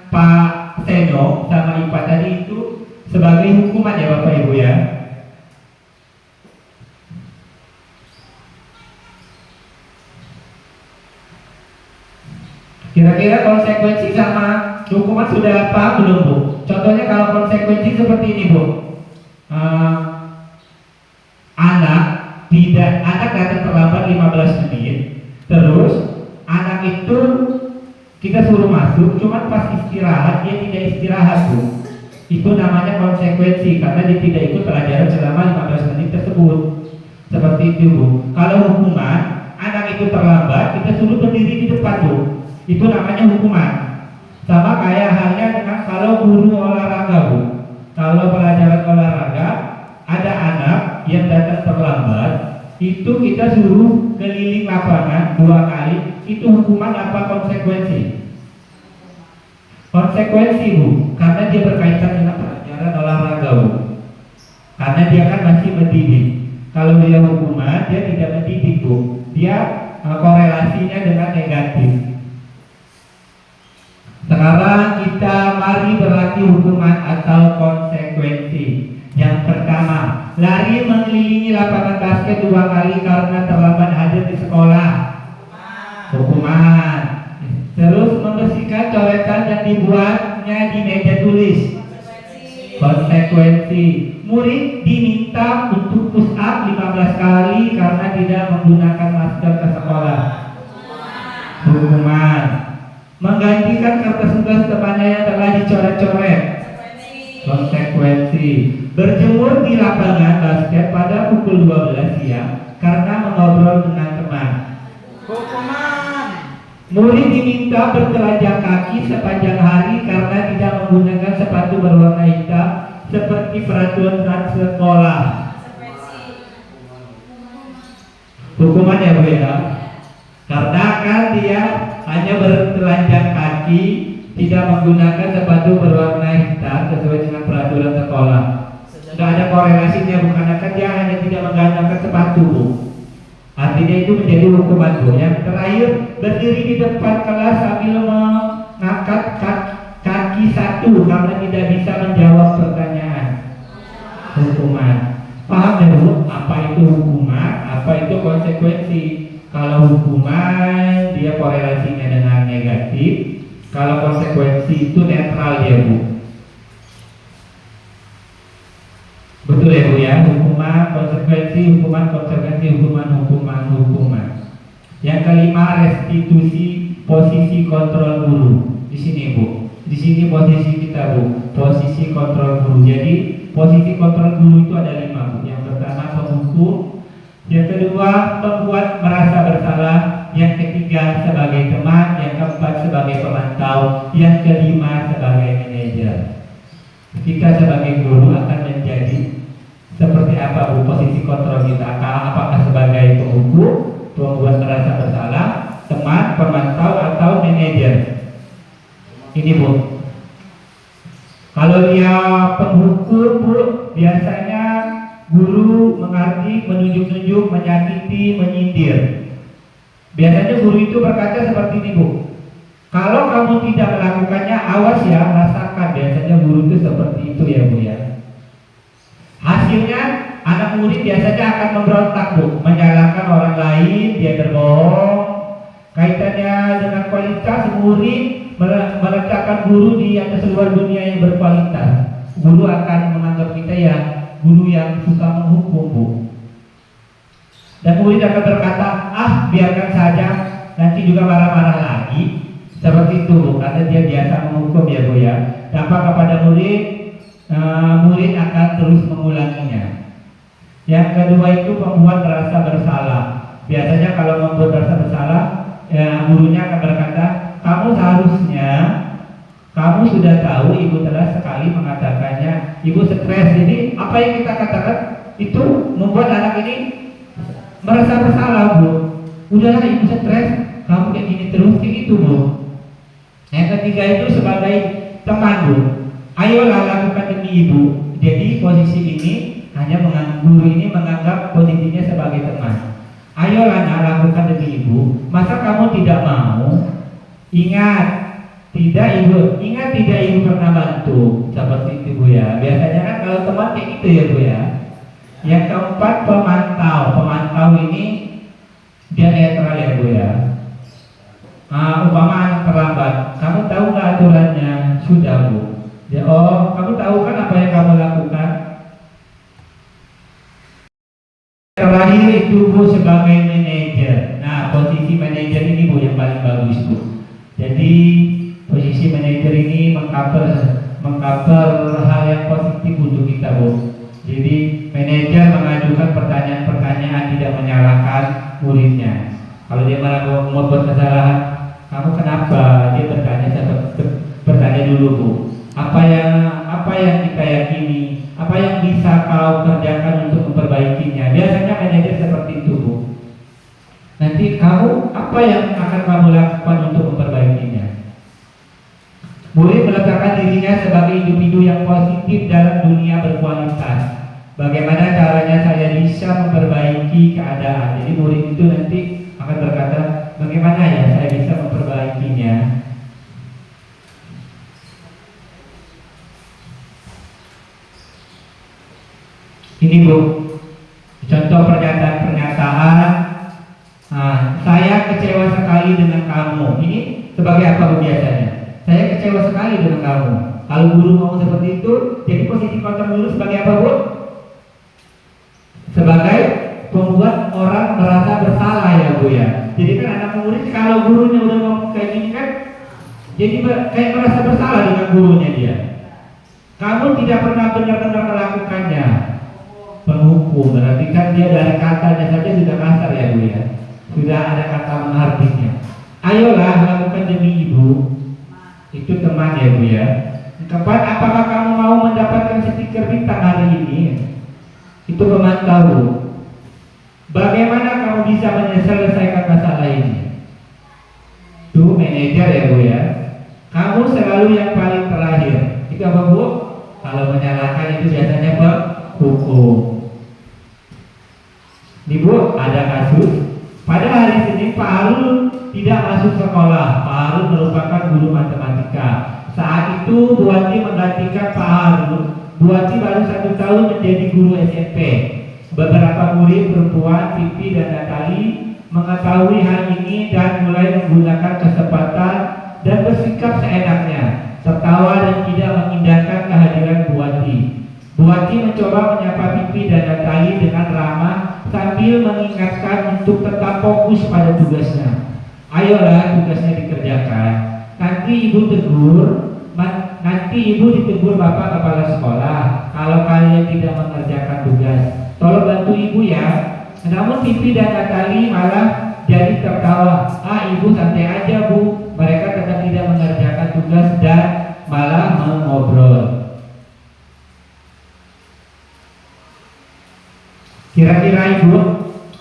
Pak Seno sama IPA tadi itu sebagai hukuman ya Bapak Ibu ya. Kira-kira konsekuensi sama hukuman sudah apa belum Bu? Contohnya kalau konsekuensi seperti ini Bu, anak datang terlambat 15 menit, terus anak itu kita suruh masuk, cuman pas istirahat dia tidak istirahat Bu. Itu namanya konsekuensi karena dia tidak ikut pelajaran selama 15 menit tersebut. Seperti itu Bu. Kalau hukuman, anak itu terlambat, kita suruh berdiri di depan Bu. Itu namanya hukuman. Sama kayak halnya dengan kalau guru olahraga Bu. Kalau pelajaran olahraga, ada anak yang datang terlambat, itu kita suruh keliling lapangan 2 kali. Itu hukuman apa konsekuensi? Konsekuensi Bu, karena dia berkaitan dengan pelajaran olahraga Bu. Karena dia kan masih mendidik. Kalau dia hukuman, dia tidak mendidik Bu. Dia korelasinya dengan negatif. Sekarang kita mari berlatih hukuman atau konsekuensi. Yang pertama, lari mengelilingi lapangan basket 2 kali karena terlambat hadir di sekolah. Hukuman. Terus membersihkan coretan yang dibuatnya di meja tulis. Konsekuensi. Murid diminta untuk push up 15 kali karena tidak menggunakan masker ke sekolah. Hukuman. Menggantikan kertas tugas temannya yang telah dicoret-coret. Konsekuensi. Berjemur di lapangan basket pada pukul 12 siang karena mengobrol dengan teman. Hukuman. Murid diminta bertelanjang kaki sepanjang hari karena tidak menggunakan sepatu berwarna hitam seperti peraturan sekolah. Hukuman ya Bu ya. Karena kan dia hanya bertelanjang kaki, tidak menggunakan sepatu berwarna hitam sesuai dengan peraturan sekolah. Tidak ada korelasinya Bu, karena kan dia hanya tidak menggunakan sepatu Bu. Artinya itu menjadi hukuman Bu. Yang terakhir, berdiri di depan kelas sambil mengangkat kaki satu karena tidak bisa menjawab pertanyaan. Hukuman. Paham ya Bu? Apa itu hukuman? Apa itu konsekuensi? Kalau hukuman dia korelasinya dengan negatif. Kalau konsekuensi itu netral ya Bu. Betul ya Bu ya, hukuman, konsekuensi, hukuman, konsekuensi, hukuman. Yang kelima, restitusi posisi kontrol guru. Di sini Bu, di sini posisi kita Bu, posisi kontrol guru. Jadi posisi kontrol guru itu ada 5 Bu. Yang pertama penghukum, yang kedua membuat merasa bersalah, yang ketiga sebagai teman, yang keempat sebagai pemantau, yang kelima sebagai manajer. Kita sebagai guru akan menjadi seperti apa Bu posisi kontrol kita? Apakah sebagai penghukum, pembuat merasa bersalah, teman, pemantau, atau manajer? Ini Bu. Kalau dia penghukum Bu, biasanya guru mengerti, menunjuk-nunjuk, menyakiti, menyindir. Biasanya guru itu berkata seperti ini Bu. Kalau kamu tidak melakukannya, awas ya, rasakan. Biasanya guru itu seperti itu ya Bu ya. Hasilnya anak murid biasanya akan memberontak Bu, menyalahkan orang lain, dia berbohong. Kaitannya dengan kualitas, murid meletakkan guru di atas luar dunia yang berkualitas. Guru akan menganggap kita ya guru yang suka menghukum Bu. Dan murid akan berkata, biarkan saja, nanti juga marah-marah lagi. Seperti itu Bu, karena dia biasa menghukum ya Bu ya. Dampak kepada murid, murid akan terus mengulanginya. Yang kedua itu membuat merasa bersalah. Biasanya kalau membuat merasa bersalah, gurunya akan berkata, kamu sudah tahu ibu telah sekali mengatakannya, ibu stres. Jadi apa yang kita katakan itu membuat anak ini merasa bersalah Bu. Udahlah ibu stres, kamu kayak gini terus, kayak gitu Bu. Yang ketiga itu sebagai teman Bu. Ayolah lakukan demi ibu. Jadi posisi ini hanya guru ini menganggap posisinya sebagai teman. Ayolah nak lakukan demi ibu. Masa kamu tidak mau? Ingat tidak ibu pernah bantu. Seperti itu Bu ya. Biasanya kan kalau teman kayak gitu ya Bu ya. Yang keempat pemantau. Pemantau ini dia netral ya Bu ya. Umpama anak terlambat, kamu tahu nggak aturannya? Sudah Bu. Ya, kamu tahu kan apa yang kamu lakukan? Terakhir itu Bu sebagai manajer. Nah, posisi manajer ini Bu yang paling bagus Bu. Jadi posisi manajer ini mengcover hal yang positif untuk kita Bu. Jadi manajer mengajukan pertanyaan-pertanyaan tidak menyalahkan muridnya. Kalau dia malah mau membuat kesalahan, kamu kenapa? Dia bertanya dulu, Bu. Apa yang kita yakini? Apa yang bisa kau kerjakan untuk memperbaikinya? Biasanya manajer seperti itu, Bu. Nanti kamu apa yang akan kamu lakukan untuk memperbaikinya? Murid meletakkan dirinya sebagai individu yang positif dalam dunia berkualitas. Bagaimana caranya saya bisa memperbaiki keadaan? Jadi murid itu nanti akan berkata, bagaimana ya saya bisa memperbaikinya? Ini, Bu, contoh pernyataan-pernyataan. Saya kecewa sekali dengan kamu. Ini sebagai apa, Bu, biasanya? Saya kecewa sekali dengan kamu. Kalau guru ngomong seperti itu, jadi posisi kontra guru sebagai apa, Bu? Sebagai membuat orang merasa bersalah, ya, Bu, ya. Jadi kan anak murid kalau gurunya udah ngomong kayak gini kan, jadi kayak merasa bersalah dengan gurunya dia. Kamu tidak pernah benar-benar melakukannya. Penghukum, berarti kan dia dari katanya saja sudah kasar, ya, Bu, ya. Sudah ada kata menghardinya. Ayolah lakukan demi ibu. Itu teman, ya, Bu, ya. Kapan apakah kamu mau mendapatkan stiker bintang hari ini? Itu pemantau, Bu. Bagaimana kamu bisa menyelesaikan masalah ini? Itu manajer, ya, Bu, ya. Kamu selalu yang paling terakhir. Itu apa, Bu? Kalau menyalahkan itu biasanya hukum. Ini, Bu, ada kasus. Pada hari Senin Pak Harun tidak masuk sekolah. Pak Harun merupakan guru matematika. Saat itu Bu Wati menggantikan Pak Harun. Bu Wati baru 1 tahun menjadi guru SMP. Beberapa murid perempuan, Pipi dan Natali, mengetahui hal ini dan mulai menggunakan kesempatan dan bersikap seenaknya, tertawa dan tidak mengindahkan kehadiran Bu Wati. Bu Wati mencoba menyapa Pipi dan Natali dengan ramah sambil mengingatkan untuk tetap fokus pada tugasnya. Ayolah, tugasnya dikerjakan. Nanti ibu ditegur Bapak Kepala Sekolah kalau kalian tidak mengerjakan tugas. Tolong bantu ibu, ya. Namun Pipi dan Natali malah jadi tertawa. Ibu santai aja, Bu. Mereka tetap tidak mengerjakan tugas dan malah mengobrol. Kira-kira Ibu,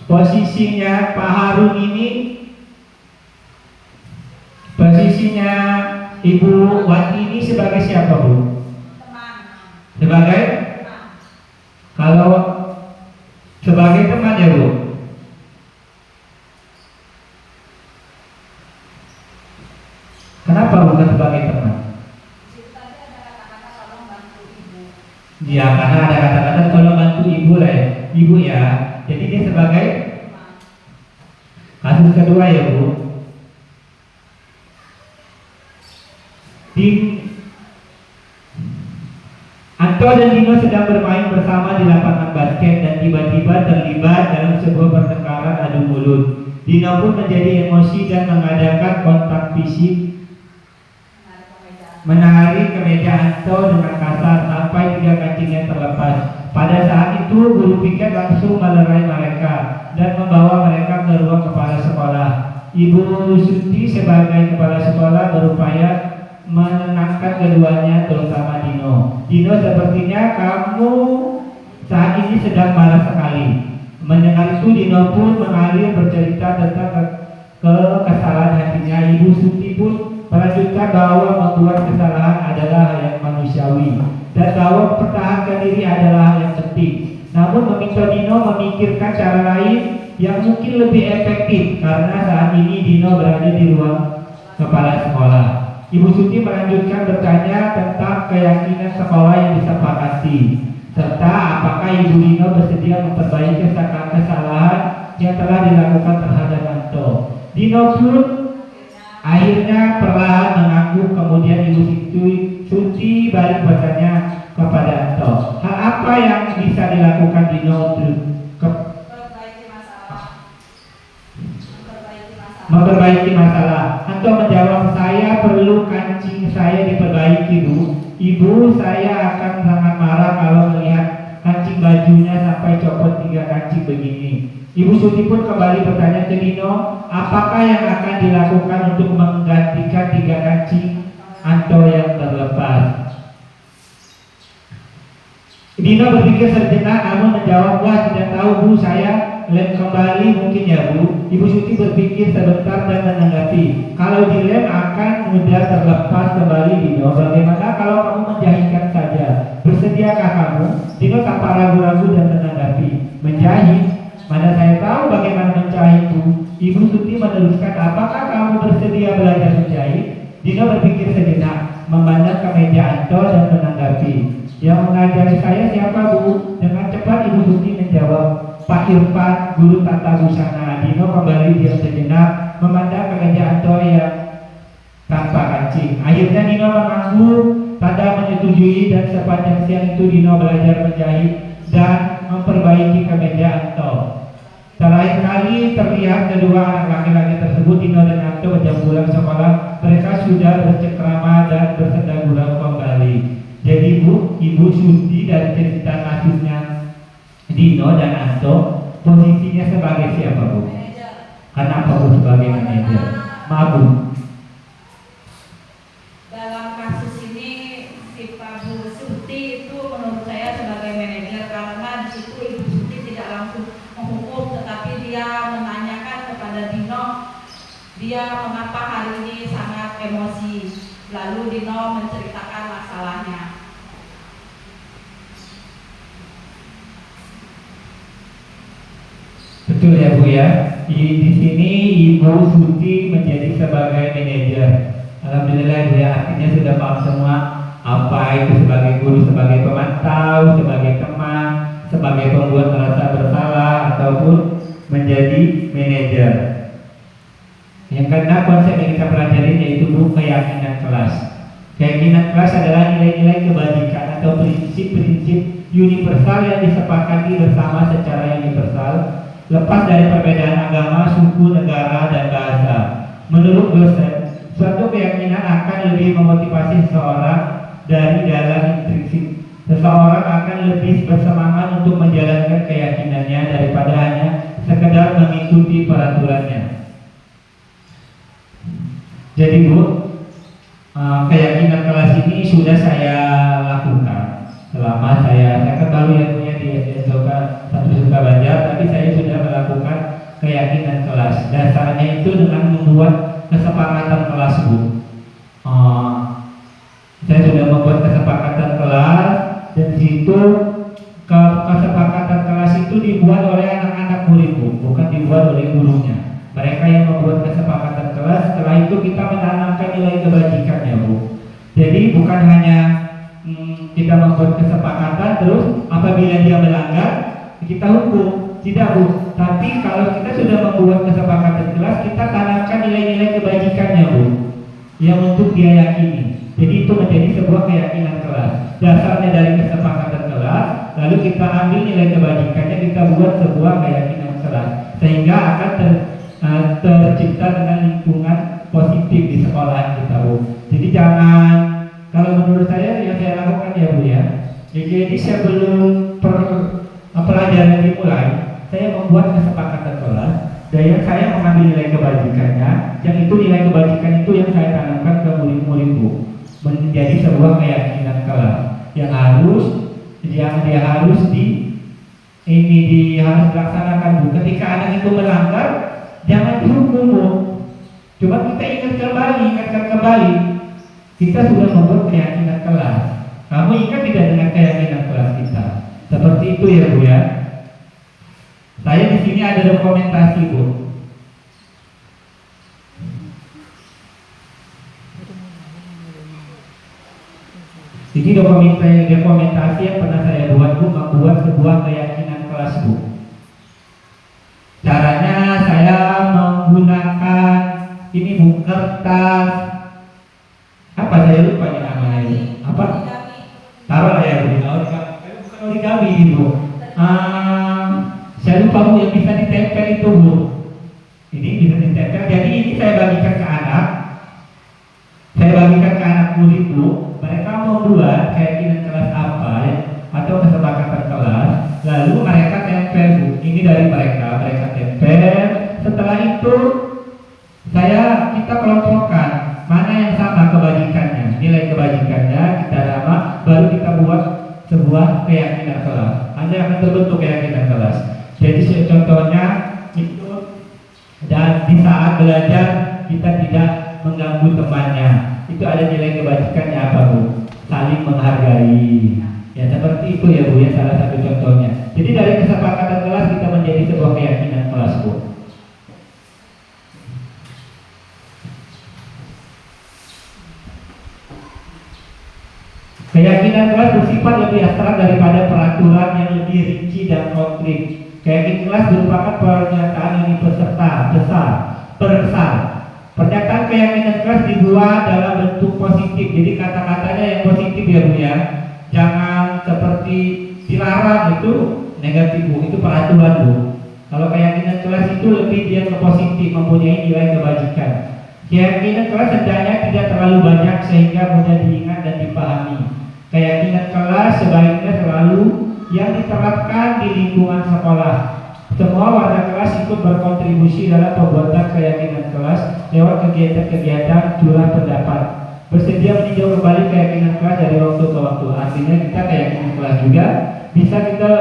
posisinya Pak Harun ini, posisinya Ibu Wati ini sebagai siapa, Bu? Teman. Sebagai? Kalau sebagai teman, ya, Bu. Kenapa bukan sebagai teman? Situ tadi ada kata-kata tolong bantu ibu. Ya, karena ada kata-kata tolong bantu ibu lah, ya. Ibu, ya. Jadi dia sebagai kasus kedua, ya, Bu. Anto dan Dino sedang bermain bersama di lapangan basket dan tiba-tiba terlibat dalam sebuah pertengkaran adu mulut. Dino pun menjadi emosi dan mengadakan kontak fisik, menarik ke meja Anto dengan kasar sampai 3 kancingnya terlepas. Pada saat itu guru piket langsung melerai mereka dan membawa mereka ke ruang kepala sekolah. Ibu Suti sebagai kepala sekolah berupaya menenangkan keduanya, terutama Dino. Dino, sepertinya kamu saat ini sedang marah sekali. Mendengar itu Dino pun mengalir bercerita tentang kesalahan hatinya. Ibu Suti pun melanjutkan bahwa membuat kesalahan adalah hal yang manusiawi dan bahwa mempertahankan diri adalah hal yang penting. Namun meminta Dino memikirkan cara lain yang mungkin lebih efektif karena saat ini Dino berada di ruang kepala sekolah. Ibu Suti melanjutkan bertanya tentang keyakinan sekolah yang disepakati serta apakah Ibu Dino bersedia memperbaiki kesalahan yang telah dilakukan terhadap Anto. Dino pun akhirnya perlahan mengangguk. Kemudian Ibu Suti balik bertanya kepada Anto, hal apa yang bisa dilakukan Dino untuk memperbaiki masalah? Anto menjawab, saya perlu kancing saya diperbaiki, Bu. Ibu, saya akan sangat marah kalau melihat kancing kancing bajunya sampai copot 3 kancing begini. Ibu Suti pun kembali bertanya ke Dino, apakah yang akan dilakukan untuk menggantikan 3 kancing Anto yang terlepas? Dino berpikir sejenak namun menjawab, wah tidak tahu Bu, saya lem kembali mungkin ya Bu. Ibu Suti berpikir sebentar dan menanggapi, kalau dilem akan mudah terlepas kembali Dino. Bagaimana kalau kamu menjahitkan saja? Bersediakah kamu? Dino tanpa ragu-ragu dan menanggapi, menjahit? Mana saya tahu bagaimana menjahit Bu. Ibu Suti meneruskan, apakah kamu bersedia belajar menjahit? Dino berpikir sejenak, memandang ke meja Anto dan menanggapi, yang mengajari saya siapa Bu? Dengan cepat Ibu Suti menjawab, Pak Irfan, guru tata busana. Dino kembali diam sejenak, memandang ke meja Anto yang tanpa kancing. Akhirnya Dino mengangguk, tanda menyetujui, dan sepanjang siang itu Dino belajar menjahit dan memperbaiki kemeja Anto. Terakhir kali terlihat kedua anak laki-laki tersebut, Dino dan Anto, jam pulang sekolah. Mereka sudah bercengkrama dan bersenda gurau kembali. Jadi Bu, Ibu Suti dari cerita kasusnya Dino dan Anto, posisinya sebagai siapa Bu? Manajer. Kenapa Bu sebagai manajer? Maaf Bu. Dalam kasus ini si Pak Bu Suti itu menurut saya sebagai manajer, karena di situ Ibu Suti tidak langsung menghukum, tetapi dia menanyakan kepada Dino dia mengapa hari ini sangat emosi. Lalu Dino menceritakan masalahnya. Betul ya Bu ya. Di sini Ibu Suti menjadi sebagai manajer. Alhamdulillah Bu ya, artinya sudah paham semua apa itu sebagai guru, sebagai pemantau, sebagai teman, sebagai pembuat merasa bersalah, ataupun menjadi manajer. Yang kedua konsep yang kita pelajari yaitu Bu, keyakinan kelas. Keyakinan kelas adalah nilai-nilai kebajikan atau prinsip-prinsip universal yang disepakati bersama secara universal, lepas dari perbedaan agama, suku, negara, dan bahasa. Menurut dosen, suatu keyakinan akan lebih memotivasi seseorang dari dalam intrinsik. Seseorang akan lebih bersemangat untuk menjalankan keyakinannya daripada hanya sekedar mengikuti peraturannya. Jadi Bu, keyakinan kelas ini sudah saya lakukan selama saya ketahui yang punya di SDN Satu Sukabanjar, tapi saya sudah melakukan keyakinan kelas. Dasarnya itu dengan membuat kesepakatan kelas Bu. Saya sudah membuat kesepakatan kelas, dan di situ kesepakatan kelas itu dibuat oleh anak-anak murid Bu, bukan dibuat oleh gurunya. Mereka yang membuat kesepakatan kelas. Setelah itu kita menanamkan nilai kebajikannya Bu. Jadi bukan hanya kita membuat kesepakatan terus apabila dia melanggar kita hukum, tidak Bu. Tapi kalau kita sudah membuat kesepakatan kelas, kita tanamkan nilai-nilai kebajikannya Bu, yang untuk dia yakini. Jadi itu menjadi sebuah keyakinan kelas. Dasarnya dari kesepakatan kelas, lalu kita ambil nilai kebajikannya, kita buat sebuah keyakinan kelas, sehingga akan tercipta dengan lingkungan positif di sekolah kita Bu. Jadi jangan, kalau menurut saya yang saya lakukan ya Bu ya, jadi sebelum pelajaran dimulai, saya membuat kesepakatan kelas, dan saya mengambil nilai kebajikannya, yang itu nilai kebajikan itu yang saya tanamkan ke murid-murid Bu, menjadi sebuah keyakinan kelas yang dia harus harus dilaksanakan Bu. Ketika anak itu melanggar, jangan dihukum Bu. Coba kita ingatkan kembali, kita sudah membuat keyakinan kelas. Kamu ingat tidak dengan keyakinan kelas kita? Seperti itu ya Bu ya. Saya di sini ada dokumentasi Bu. Ini dokumentasi yang pernah saya buat Bu, membuat sebuah keyakinan kelas Bu. Caranya saya menggunakan ini Bu, kertas apa saya lupa ya namanya ini. Apa? Taruh ya Bu, bukan origami ini Bu. Saya lupa Bu, yang bisa ditempel itu Bu. Ini bisa ditempel. Jadi ini saya bagikan ke anak. Saya bagikan ke anak murid Bu. Mereka membuat keyakinan kelas apa ya, atau kesepakatan kelas. Lalu mereka tempel Bu. Ini dari mereka tempel. Setelah itu kita kelompokkan mana yang sama kebajikannya, nilai kebajikannya kita nama, baru kita buat sebuah keyakinan kelas. Anda akan terbentuk keyakinan kelas. Jadi contohnya itu, dan di saat belajar kita tidak mengganggu temannya. Itu ada nilai kebajikannya apa Bu? Saling menghargai. Ya seperti itu ya Bu ya, salah satu contohnya. Jadi dari kesepakatan kelas kita menjadi sebuah keyakinan kelas Bu. Keyakinan kelas bersifat lebih abstrak daripada peraturan yang lebih rinci dan konkret. Keyakinan kelas merupakan pernyataan yang peserta besar. Pernyataan keyakinan kelas dibuat dalam bentuk positif. Jadi kata-katanya yang positif ya Bu ya. Jangan seperti dilarang, itu negatif Bu, itu peraturan Bu. Kalau keyakinan kelas itu lebih dia ke positif, mempunyai nilai kebajikan. Keyakinan kelas hendaknya tidak terlalu banyak sehingga mudah diingat dan dipahami. Keyakinan kelas sebaiknya selalu yang diterapkan di lingkungan sekolah. Semua warga kelas ikut berkontribusi dalam pembuatan keyakinan kelas lewat kegiatan-kegiatan curah pendapat. Bersedia meninjau kembali keyakinan kelas dari waktu ke waktu. Artinya kita keyakinan kelas juga bisa kita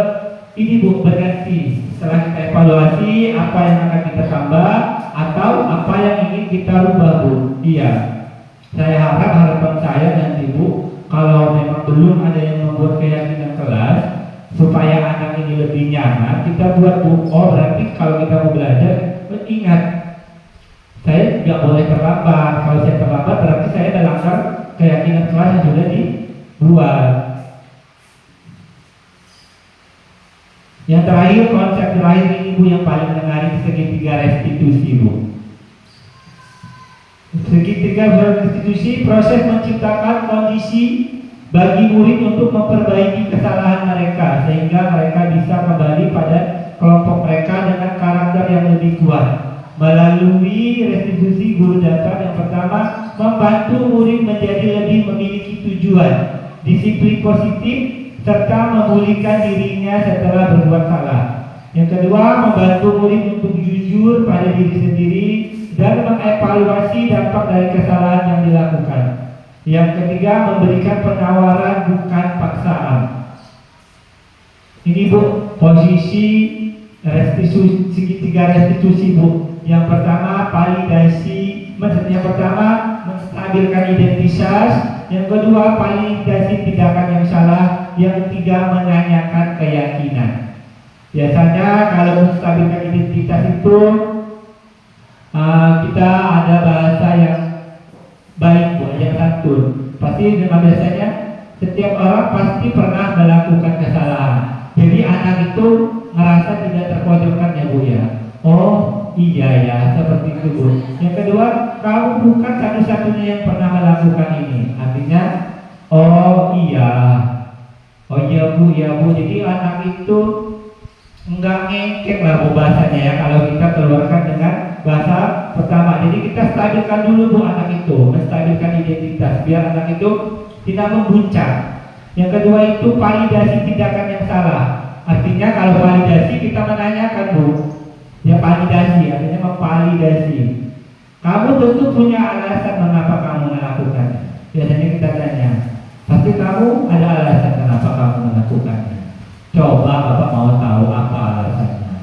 ini Bu berganti. Setelah kita evaluasi apa yang akan kita tambah atau apa yang ingin kita rubah Bu. Iya. Saya harapan saya nanti Bu, kalau memang belum ada yang membuat keyakinan kelas supaya anak ini lebih nyaman, kita buat Bu. Oh berarti kalau kita mau belajar, ingat saya nggak boleh terlambat. Kalau saya terlambat berarti saya melanggar keyakinan kelas yang sudah dibuat. Yang terakhir, konsep terakhir ini Bu yang paling menarik, segitiga restitusi Bu. Segitiga restitusi, proses menciptakan kondisi bagi murid untuk memperbaiki kesalahan mereka sehingga mereka bisa kembali pada kelompok mereka dengan karakter yang lebih kuat. Melalui restitusi, guru dapat yang pertama membantu murid menjadi lebih memiliki tujuan, disiplin positif, serta memulihkan dirinya setelah berbuat salah. Yang kedua, membantu murid untuk jujur pada diri sendiri dan mengevaluasi dampak dari kesalahan yang dilakukan. Yang ketiga, memberikan penawaran bukan paksaan. Ini Bu, posisi restitusi, segitiga restitusi Bu. Yang pertama validasi, yang pertama menstabilkan identitas, yang kedua validasi tindakan yang salah, yang ketiga menanyakan keyakinan. Biasanya kalau menstabilkan identitas itu kita ada bahasa yang baik Bu, yang santun. Pasti biasanya setiap orang pasti pernah melakukan kesalahan. Jadi anak itu ngerasa tidak terpojokkan ya Bu ya. Oh iya ya, seperti itu Bu. Yang kedua, kamu bukan satu-satunya yang pernah melakukan ini. Artinya, oh iya Bu, ya Bu. Jadi anak itu enggak ngengkek lah Bu bahasanya ya, kalau kita keluarkan dengan bahasa pertama. Jadi kita stabilkan dulu Bu anak itu, menstabilkan identitas biar anak itu tidak membuncang. Yang kedua itu validasi tindakan yang salah. Artinya kalau validasi kita menanyakan Bu. Ya validasi, artinya memvalidasi. Kamu tentu punya alasan mengapa kamu melakukannya. Biasanya kita tanya, pasti kamu ada alasan kenapa kamu melakukannya. Coba Bapak mau tahu apa alasannya.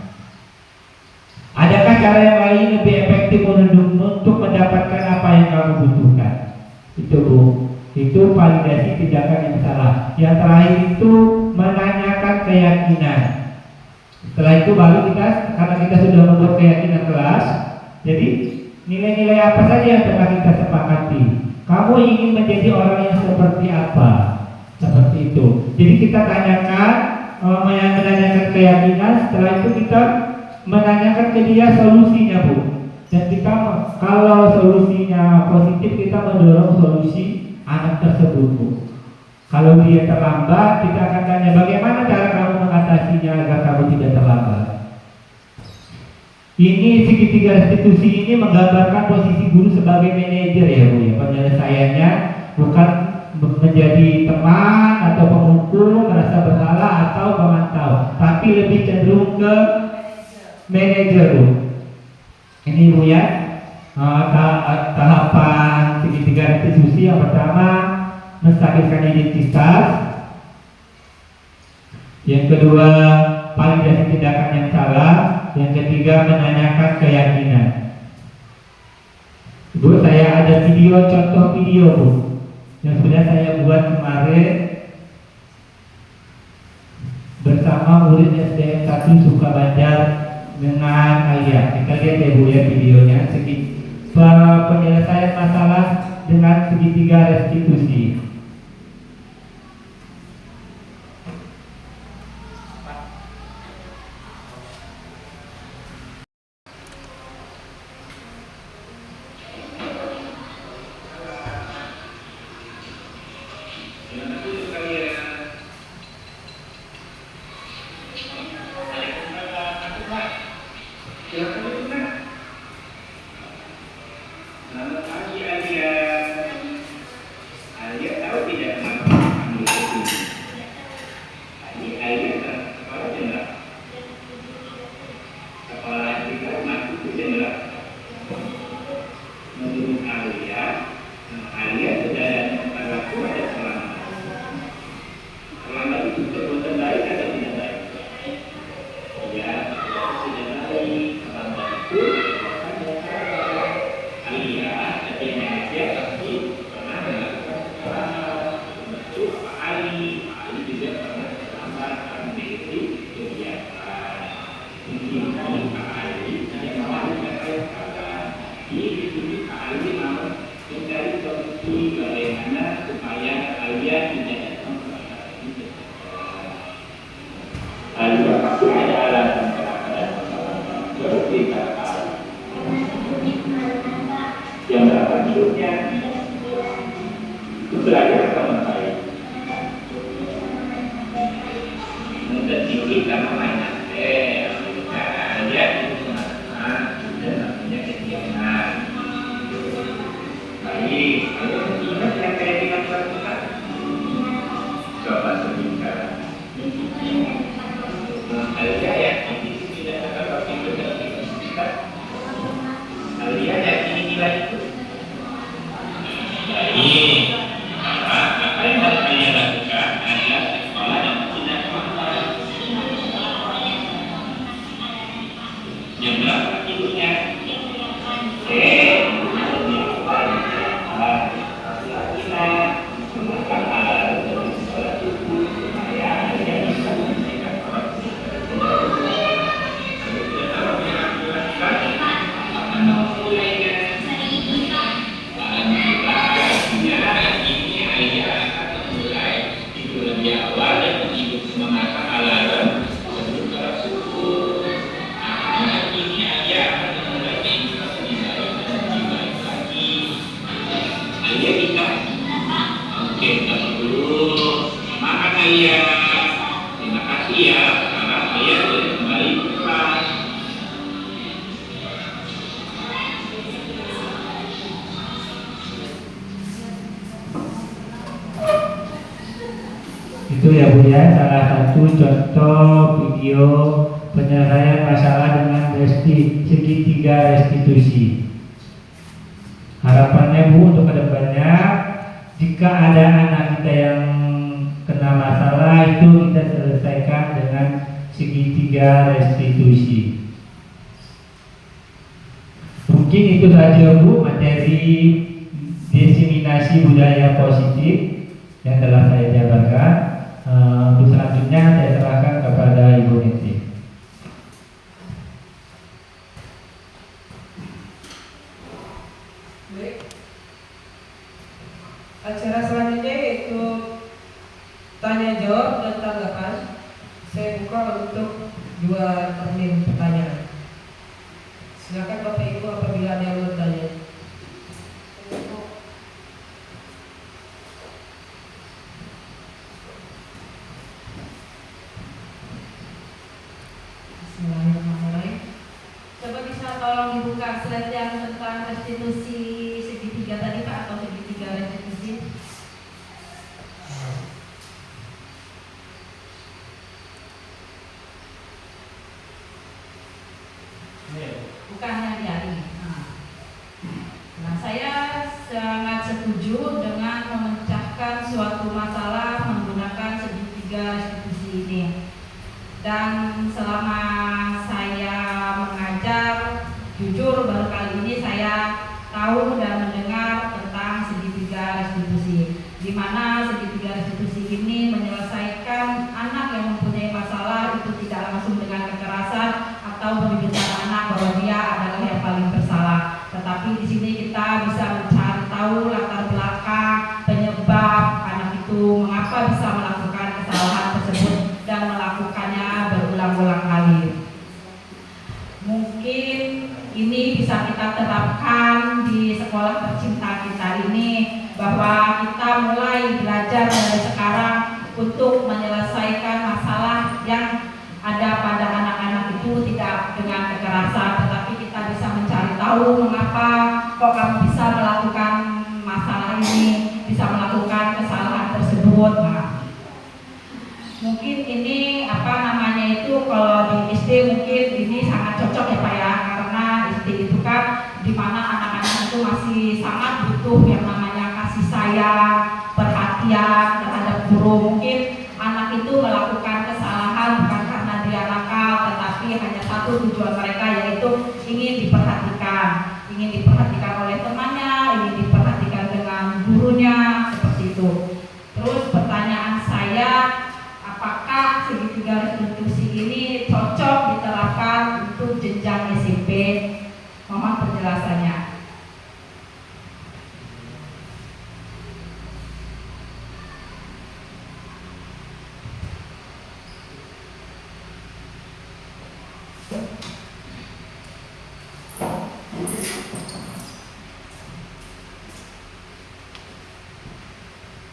Adakah cara yang lain lebih efektif untuk mendapatkan apa yang kamu butuhkan? Itu Bu, itu validasi tindakan yang salah. Yang terakhir itu menanyakan keyakinan. Setelah itu baru kita, karena kita sudah membuat keyakinan kelas, jadi nilai-nilai apa saja yang telah kita sepakati. Kamu ingin menjadi orang yang seperti apa? Seperti itu. Jadi kita tanyakan, menanyakan keyakinan. Setelah itu kita menanyakan ke dia solusinya Bu. Dan kita kalau solusinya positif, kita mendorong solusi anak tersebut Bu. Kalau dia terlambat, kita akan tanya bagaimana cara kamu mengatasinya agar kamu tidak terlambat. Ini segitiga restitusi ini menggambarkan posisi guru sebagai manajer ya Bu ya. Penyelesaiannya bukan menjadi teman atau penghukum, merasa bersalah atau pemantau, tapi lebih cenderung ke manajer, Bu. Ini Bu ya, tahapan segitiga restitusi. Yang pertama, menstabilkan identitas. Yang kedua, validasi tindakan yang salah. Yang ketiga, menanyakan keyakinan. Bu, saya ada video, contoh video, Bu, yang sudah saya buat kemarin bersama murid SDN 1 Sukabanjar dengan Alia. Kita lihat ya Bu ya videonya, penyelesaian masalah dengan segitiga restitusi. Itu ya Bu ya, salah satu contoh video penyelesaian masalah dengan segitiga restitusi. Harapannya Bu untuk kedepannya, jika ada anak kita yang kena masalah itu kita selesaikan dengan segitiga restitusi. Mungkin itu saja Bu materi diseminasi budaya positif yang telah saya jabarkan. Untuk selanjutnya saya serahkan kepada Ibu Niti. Baik. Acara selanjutnya yaitu tanya jawab dan tanggapan. Saya buka untuk 2 termin pertanyaan. Silakan Bapak Ibu apabila ada yang bertanya. Bismillahirrahmanirrahim. Coba bisa tolong dibuka slide yang tentang restitusi segitiga tadi Pak, atau segitiga restitusi. sangat setuju dengan memecahkan suatu masalah menggunakan segitiga restitusi ini. Dan selama saya mengajar, jujur baru kali ini saya tahu dan mendengar tentang segitiga restitusi, di mana segitiga restitusi ini menyelesaikan anak yang mempunyai masalah itu tidak langsung dengan kekerasan atau berbicara anak bahwa dia adalah yang paling bersalah, tetapi di sini kita bisa mencari tahu latar belakang penyebab anak itu mengapa bisa melakukan kesalahan tersebut dan melakukannya berulang-ulang kali. Mungkin ini bisa kita terapkan di sekolah tercinta kita ini, bahwa kita mulai belajar dari sekarang untuk menyelesaikan masalah yang ada pada anak-anak itu tidak dengan kekerasan, tetapi kita bisa mencari tahu mengapa kok kamu bisa melakukan masalah ini, bisa melakukan kesalahan tersebut. Nah, mungkin ini kalau di SD mungkin ini sangat cocok ya Pak ya, karena SD itu kan di mana anak-anak itu masih sangat butuh yang namanya kasih sayang, perhatian terhadap guru. Mungkin anak itu melakukan kesalahan bukan karena dia nakal, tetapi hanya satu tujuan mereka, yaitu ingin diperhatikan oleh temannya, ingin diperhatikan dengan gurunya, seperti itu. Terus pertanyaan saya, apakah segitiga restitusi ini cocok diterapkan untuk jenjang SMP? Mohon penjelasannya.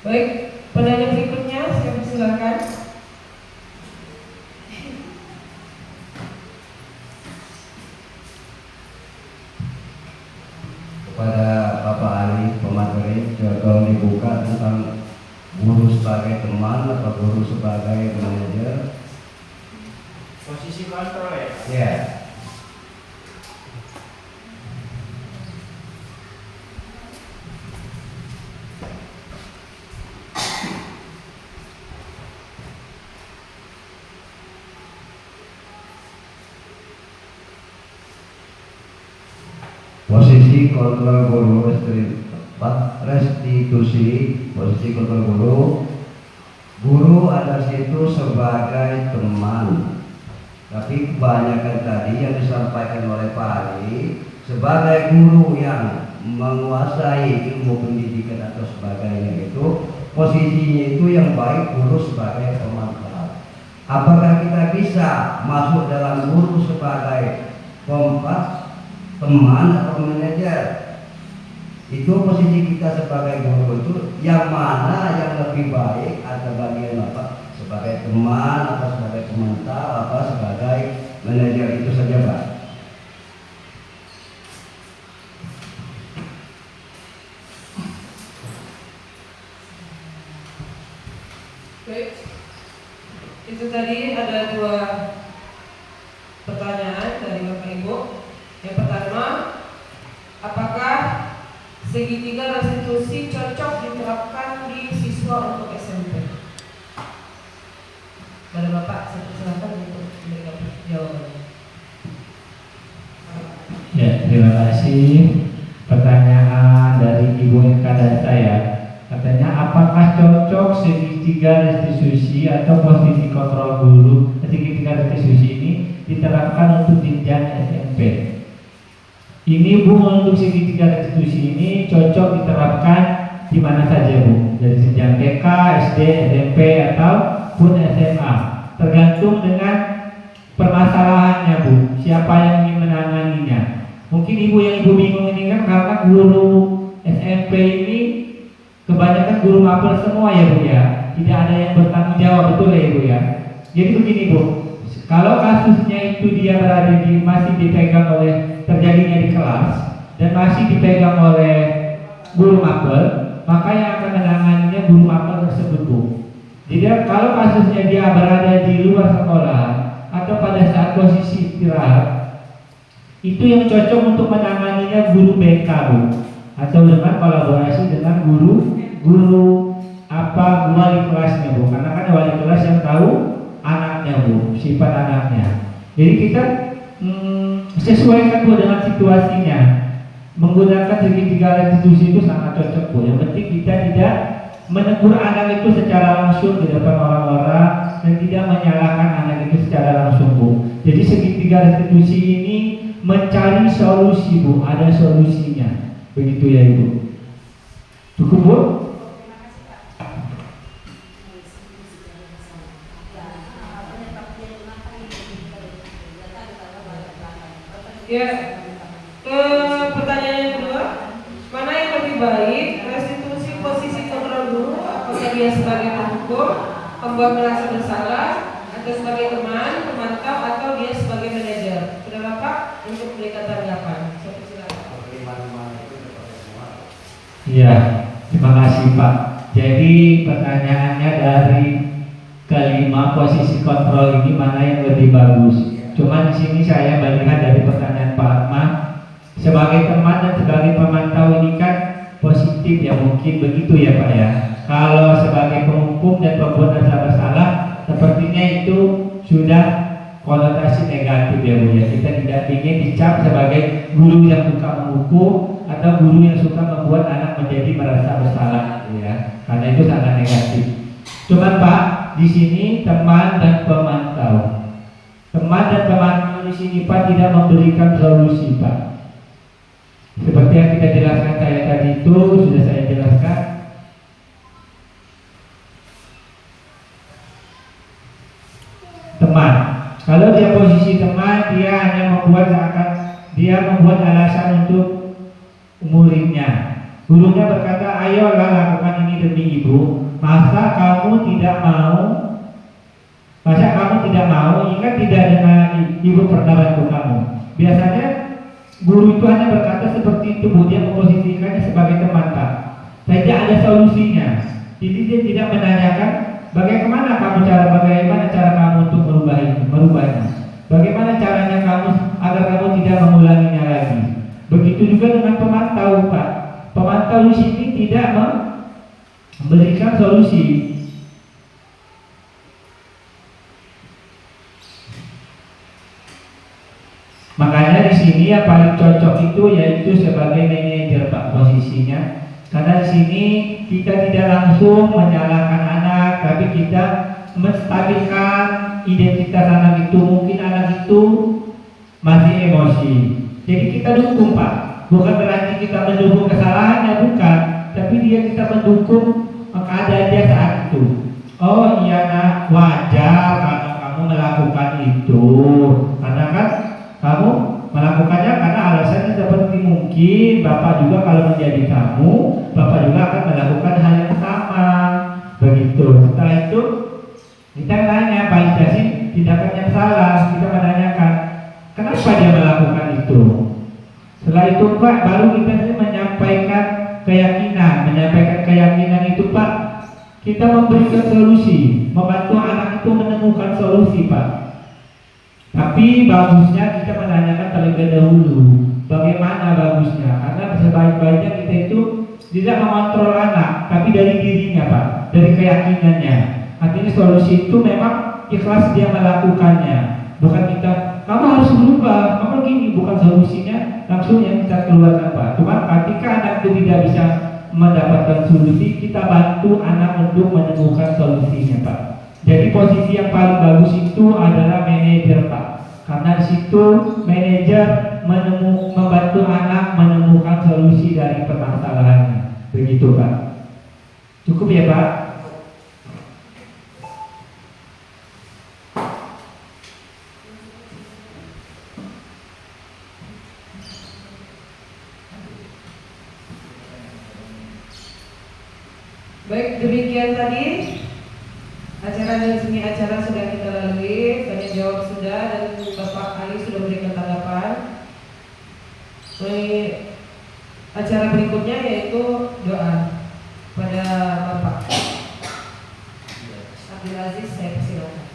Baik, penanya berikutnya saya persilakan. Kepada Bapak Ali pemateri, tolong dibuka tentang guru sebagai teman atau guru sebagai manajer. Posisi kontrol ya? Ya. Posisi kontrol guru restitusi, posisi kontrol guru ada situ sebagai teman, tapi kebanyakan tadi yang disampaikan oleh Pak Ali sebagai guru yang menguasai ilmu pendidikan atau sebagainya, itu posisinya itu yang baik guru sebagai pemantau. Apakah kita bisa masuk dalam guru sebagai teman atau manajer? Itu posisi kita sebagai guru itu yang mana yang lebih baik, atau bagian apa sebagai teman atau sebagai pemantau atau sebagai manajer? Itu saja Pak. Baik, itu tadi ada dua pertanyaan dari Bapak Ibu. Yang pertama, apakah segitiga restitusi cocok diterapkan di siswa untuk SMP? Pada Bapak, saya persilakan untuk memberikan jawabannya. Ya, terima kasih. Pertanyaan dari Ibu Eka dan saya, katanya apakah cocok segitiga restitusi atau posisi kontrol guru segitiga restitusi ini diterapkan untuk jenjang SMP? Ini Bu, untuk segitiga restitusi ini cocok diterapkan di mana saja Bu, dari jenjang TK, SD, SMP ataupun SMA, tergantung dengan permasalahannya Bu, siapa yang ingin menanganinya. Mungkin Ibu yang Ibu bingung ini kan karena guru SMP ini kebanyakan guru mapel semua ya Bu ya, tidak ada yang bertanggung jawab, betul ya Ibu ya. Jadi begini Bu, kalau kasusnya itu dia berada di masih dipegang oleh terjadinya di kelas dan masih dipegang oleh guru mapel, maka yang akan menanganinya guru mapel tersebut Bu. Jadi kalau kasusnya dia berada di luar sekolah atau pada saat posisi istirahat, itu yang cocok untuk menanganinya guru BK Bu. atau dengan kolaborasi dengan guru apa wali kelasnya Bu, karena kan wali kelas yang tahu anaknya Bu, sifat anaknya. Jadi kita sesuaikan Bu dengan situasinya. Menggunakan segitiga restitusi itu sangat cocok Bu. Yang penting kita tidak menegur anak itu secara langsung di depan orang-orang dan tidak menyalahkan anak itu secara langsung Bu. Jadi segitiga restitusi ini mencari solusi Bu, ada solusinya. Begitu ya Ibu. Cukup Bu? Ya, ke pertanyaan yang kedua, mana yang lebih baik, restitusi posisi kontrol guru, apakah dia sebagai penghukum, pembuat merasa bersalah, atau sebagai teman, pemantau, atau dia sebagai manajer? Sudah Bapak untuk memberikan tanggapan. Iya, terima kasih Pak. Jadi pertanyaannya dari kelima posisi kontrol ini mana yang lebih bagus? Cuma di sini saya melihat dari pertanyaan Pak Ahmad, sebagai teman dan sebagai pemantau ini kan positif ya, mungkin begitu ya Pak ya. Kalau sebagai penghukum dan pembuat rasa bersalah, sepertinya itu sudah konotasi negatif ya Bu ya. Kita tidak ingin dicap sebagai guru yang suka menghukum atau guru yang suka membuat anak menjadi merasa bersalah ya, karena itu sangat negatif. Cuman Pak, di sini teman dan pemantau. Teman dan pemantau di sini Pak tidak memberikan solusi Pak. Seperti yang kita jelaskan saya tadi itu sudah saya jelaskan. Teman, kalau dia posisi teman, dia hanya membuat alasan untuk muridnya. Gurunya berkata, ayolah lakukan ini demi ibu. Masa kamu tidak mau? Ingat tidak dengan ibu pernah bantu kamu? Biasanya guru itu hanya berkata seperti itu Bu, dia memposisikannya sebagai teman Pak. Tidak ada solusinya. Jadi dia tidak menanyakan bagaimana cara kamu untuk merubahnya. Bagaimana caranya kamu agar kamu tidak mengulanginya lagi. Begitu juga dengan pemantau Pak. Pemantau di sini tidak memberikan solusi. Makanya di sini yang paling cocok itu yaitu sebagai manajer Pak posisinya. Karena di sini kita tidak langsung menyalahkan anak, tapi kita menstabilkan identitas anak itu. Mungkin anak itu masih emosi. Jadi kita dukung Pak. Bukan berarti kita mendukung kesalahannya, bukan. Tapi kita mendukung keadaan dia saat itu. Oh iya nak, wajar karena kamu melakukan itu. Karena kan kamu melakukannya karena alasannya seperti mungkin Bapak juga kalau menjadi kamu, Bapak juga akan melakukan hal yang sama. Begitu. Setelah itu kita tanya Pak Jasin tindakan yang salah. Kita menanyakan kenapa dia melakukan itu. Setelah itu Pak, baru kita menyampaikan keyakinan itu Pak. Kita memberikan solusi, membantu anak itu menemukan solusi Pak. Tapi bagusnya kita menanyakan terlebih dahulu bagaimana bagusnya, karena sebaik-baiknya kita itu tidak mengontrol anak, tapi dari dirinya Pak, dari keyakinannya. Artinya solusi itu memang ikhlas dia melakukannya, bukan kita kamu harus berubah, kamu gini, bukan solusinya langsung yang kita keluarkan Pak. Cuma ketika anak itu tidak bisa mendapatkan solusi, kita bantu anak untuk menemukan solusinya Pak. Jadi posisi yang paling bagus itu adalah manajer Pak. Karena di situ manajer membantu anak menemukan solusi dari permasalahannya. Begitu Pak. Cukup ya Pak? Baik, demikian tadi acara dari sini sudah kita lalui, tanya jawab sudah, dan Bapak Ali sudah memberikan tanggapan. Acara berikutnya yaitu doa pada Bapak Abdul Aziz, saya persilakan.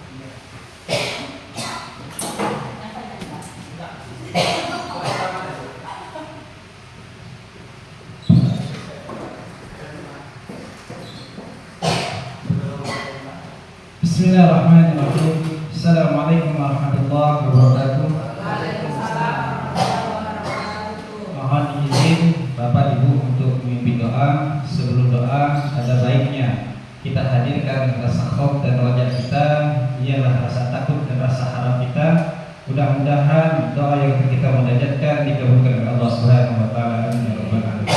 Bismillahirrahmanirrahim. Assalamualaikum warahmatullahi wabarakatuh. Mohon izin Bapak Ibu untuk memimpin doa. Sebelum doa, ada baiknya kita hadirkan rasa khauf dan wajah kita, ialah rasa takut dan rasa harap kita. Mudah-mudahan doa yang kita munajatkan dikabulkan oleh Allah Subhanahu wa taala. Amin ya rabbal alamin.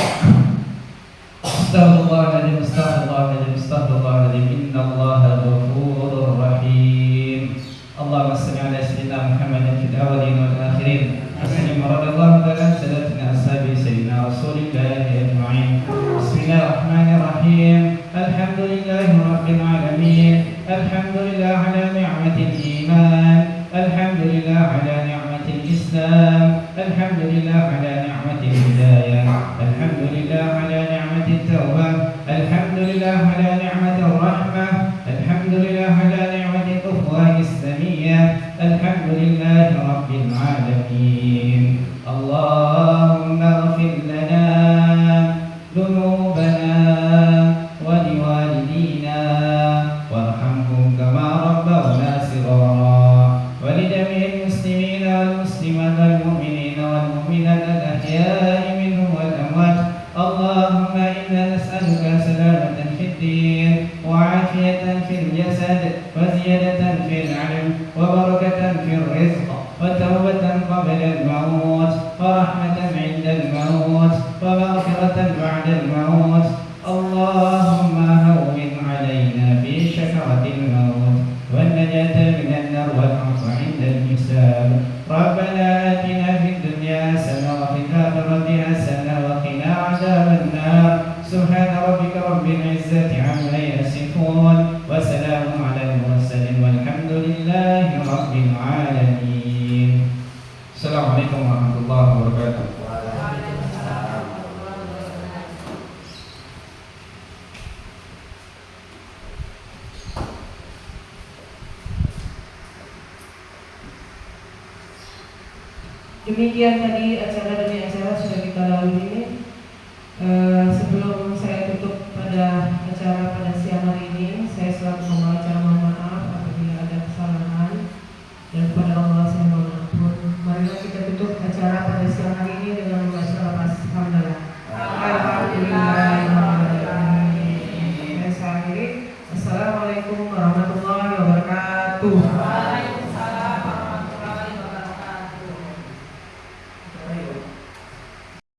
Astaghfirullahaladzim, astaghfirullahaladzim, astaghfirullahaladzim. Innallaha ghafurur rahim. Allahumma salli ala sayyidina Muhammadin fil awwalin wal akhirin. Assalamu warahmatullahi wabarakatuh. Sayyidina ashabi sayyidina rasulillahi ajma'in. Bismillahirrahmanirrahim. Alhamdulillahi rabbil alamin. Alhamdulillah ala ni'matil iman. Alhamdulillah ala ni'matil islam. Alhamdulillah ala ni'matil hidayah. Alhamdulillah ala ni'matit tawbah. Alhamdulillah ala ni'matir rahmah. Alhamdulillah ala ni'matil ukhuwah islamiyah. Alhamdulillah rabbil alamin. Allahumma ighfir lana dhunubana wa liwalidina warhamhum kama rabbawna shighara. ولجميع المسلمين والمسلمات والمؤمنين والمؤمنات الأحياء منهم والأموات. اللهم إنا نسألك سلامة في الدين وعافية في الجسد وزيادة في العلم وبركة في الرزق وتوبة قبل الموت ورحمة عند الموت ومغفرة بعد الموت. اللهم هون علينا في شكرة الموت والنجاة من النار والعفو عند الحساب. ربنا آتنا في الدنيا حسنة وفي الآخرة حسنة وقنا عذاب النار. سبحان ربك رب العزة عما يصفون وسلام على المرسلين والحمد لله رب العالمين. Assalamualaikum warahmatullahi wabarakatuh. Demikian tadi acara dari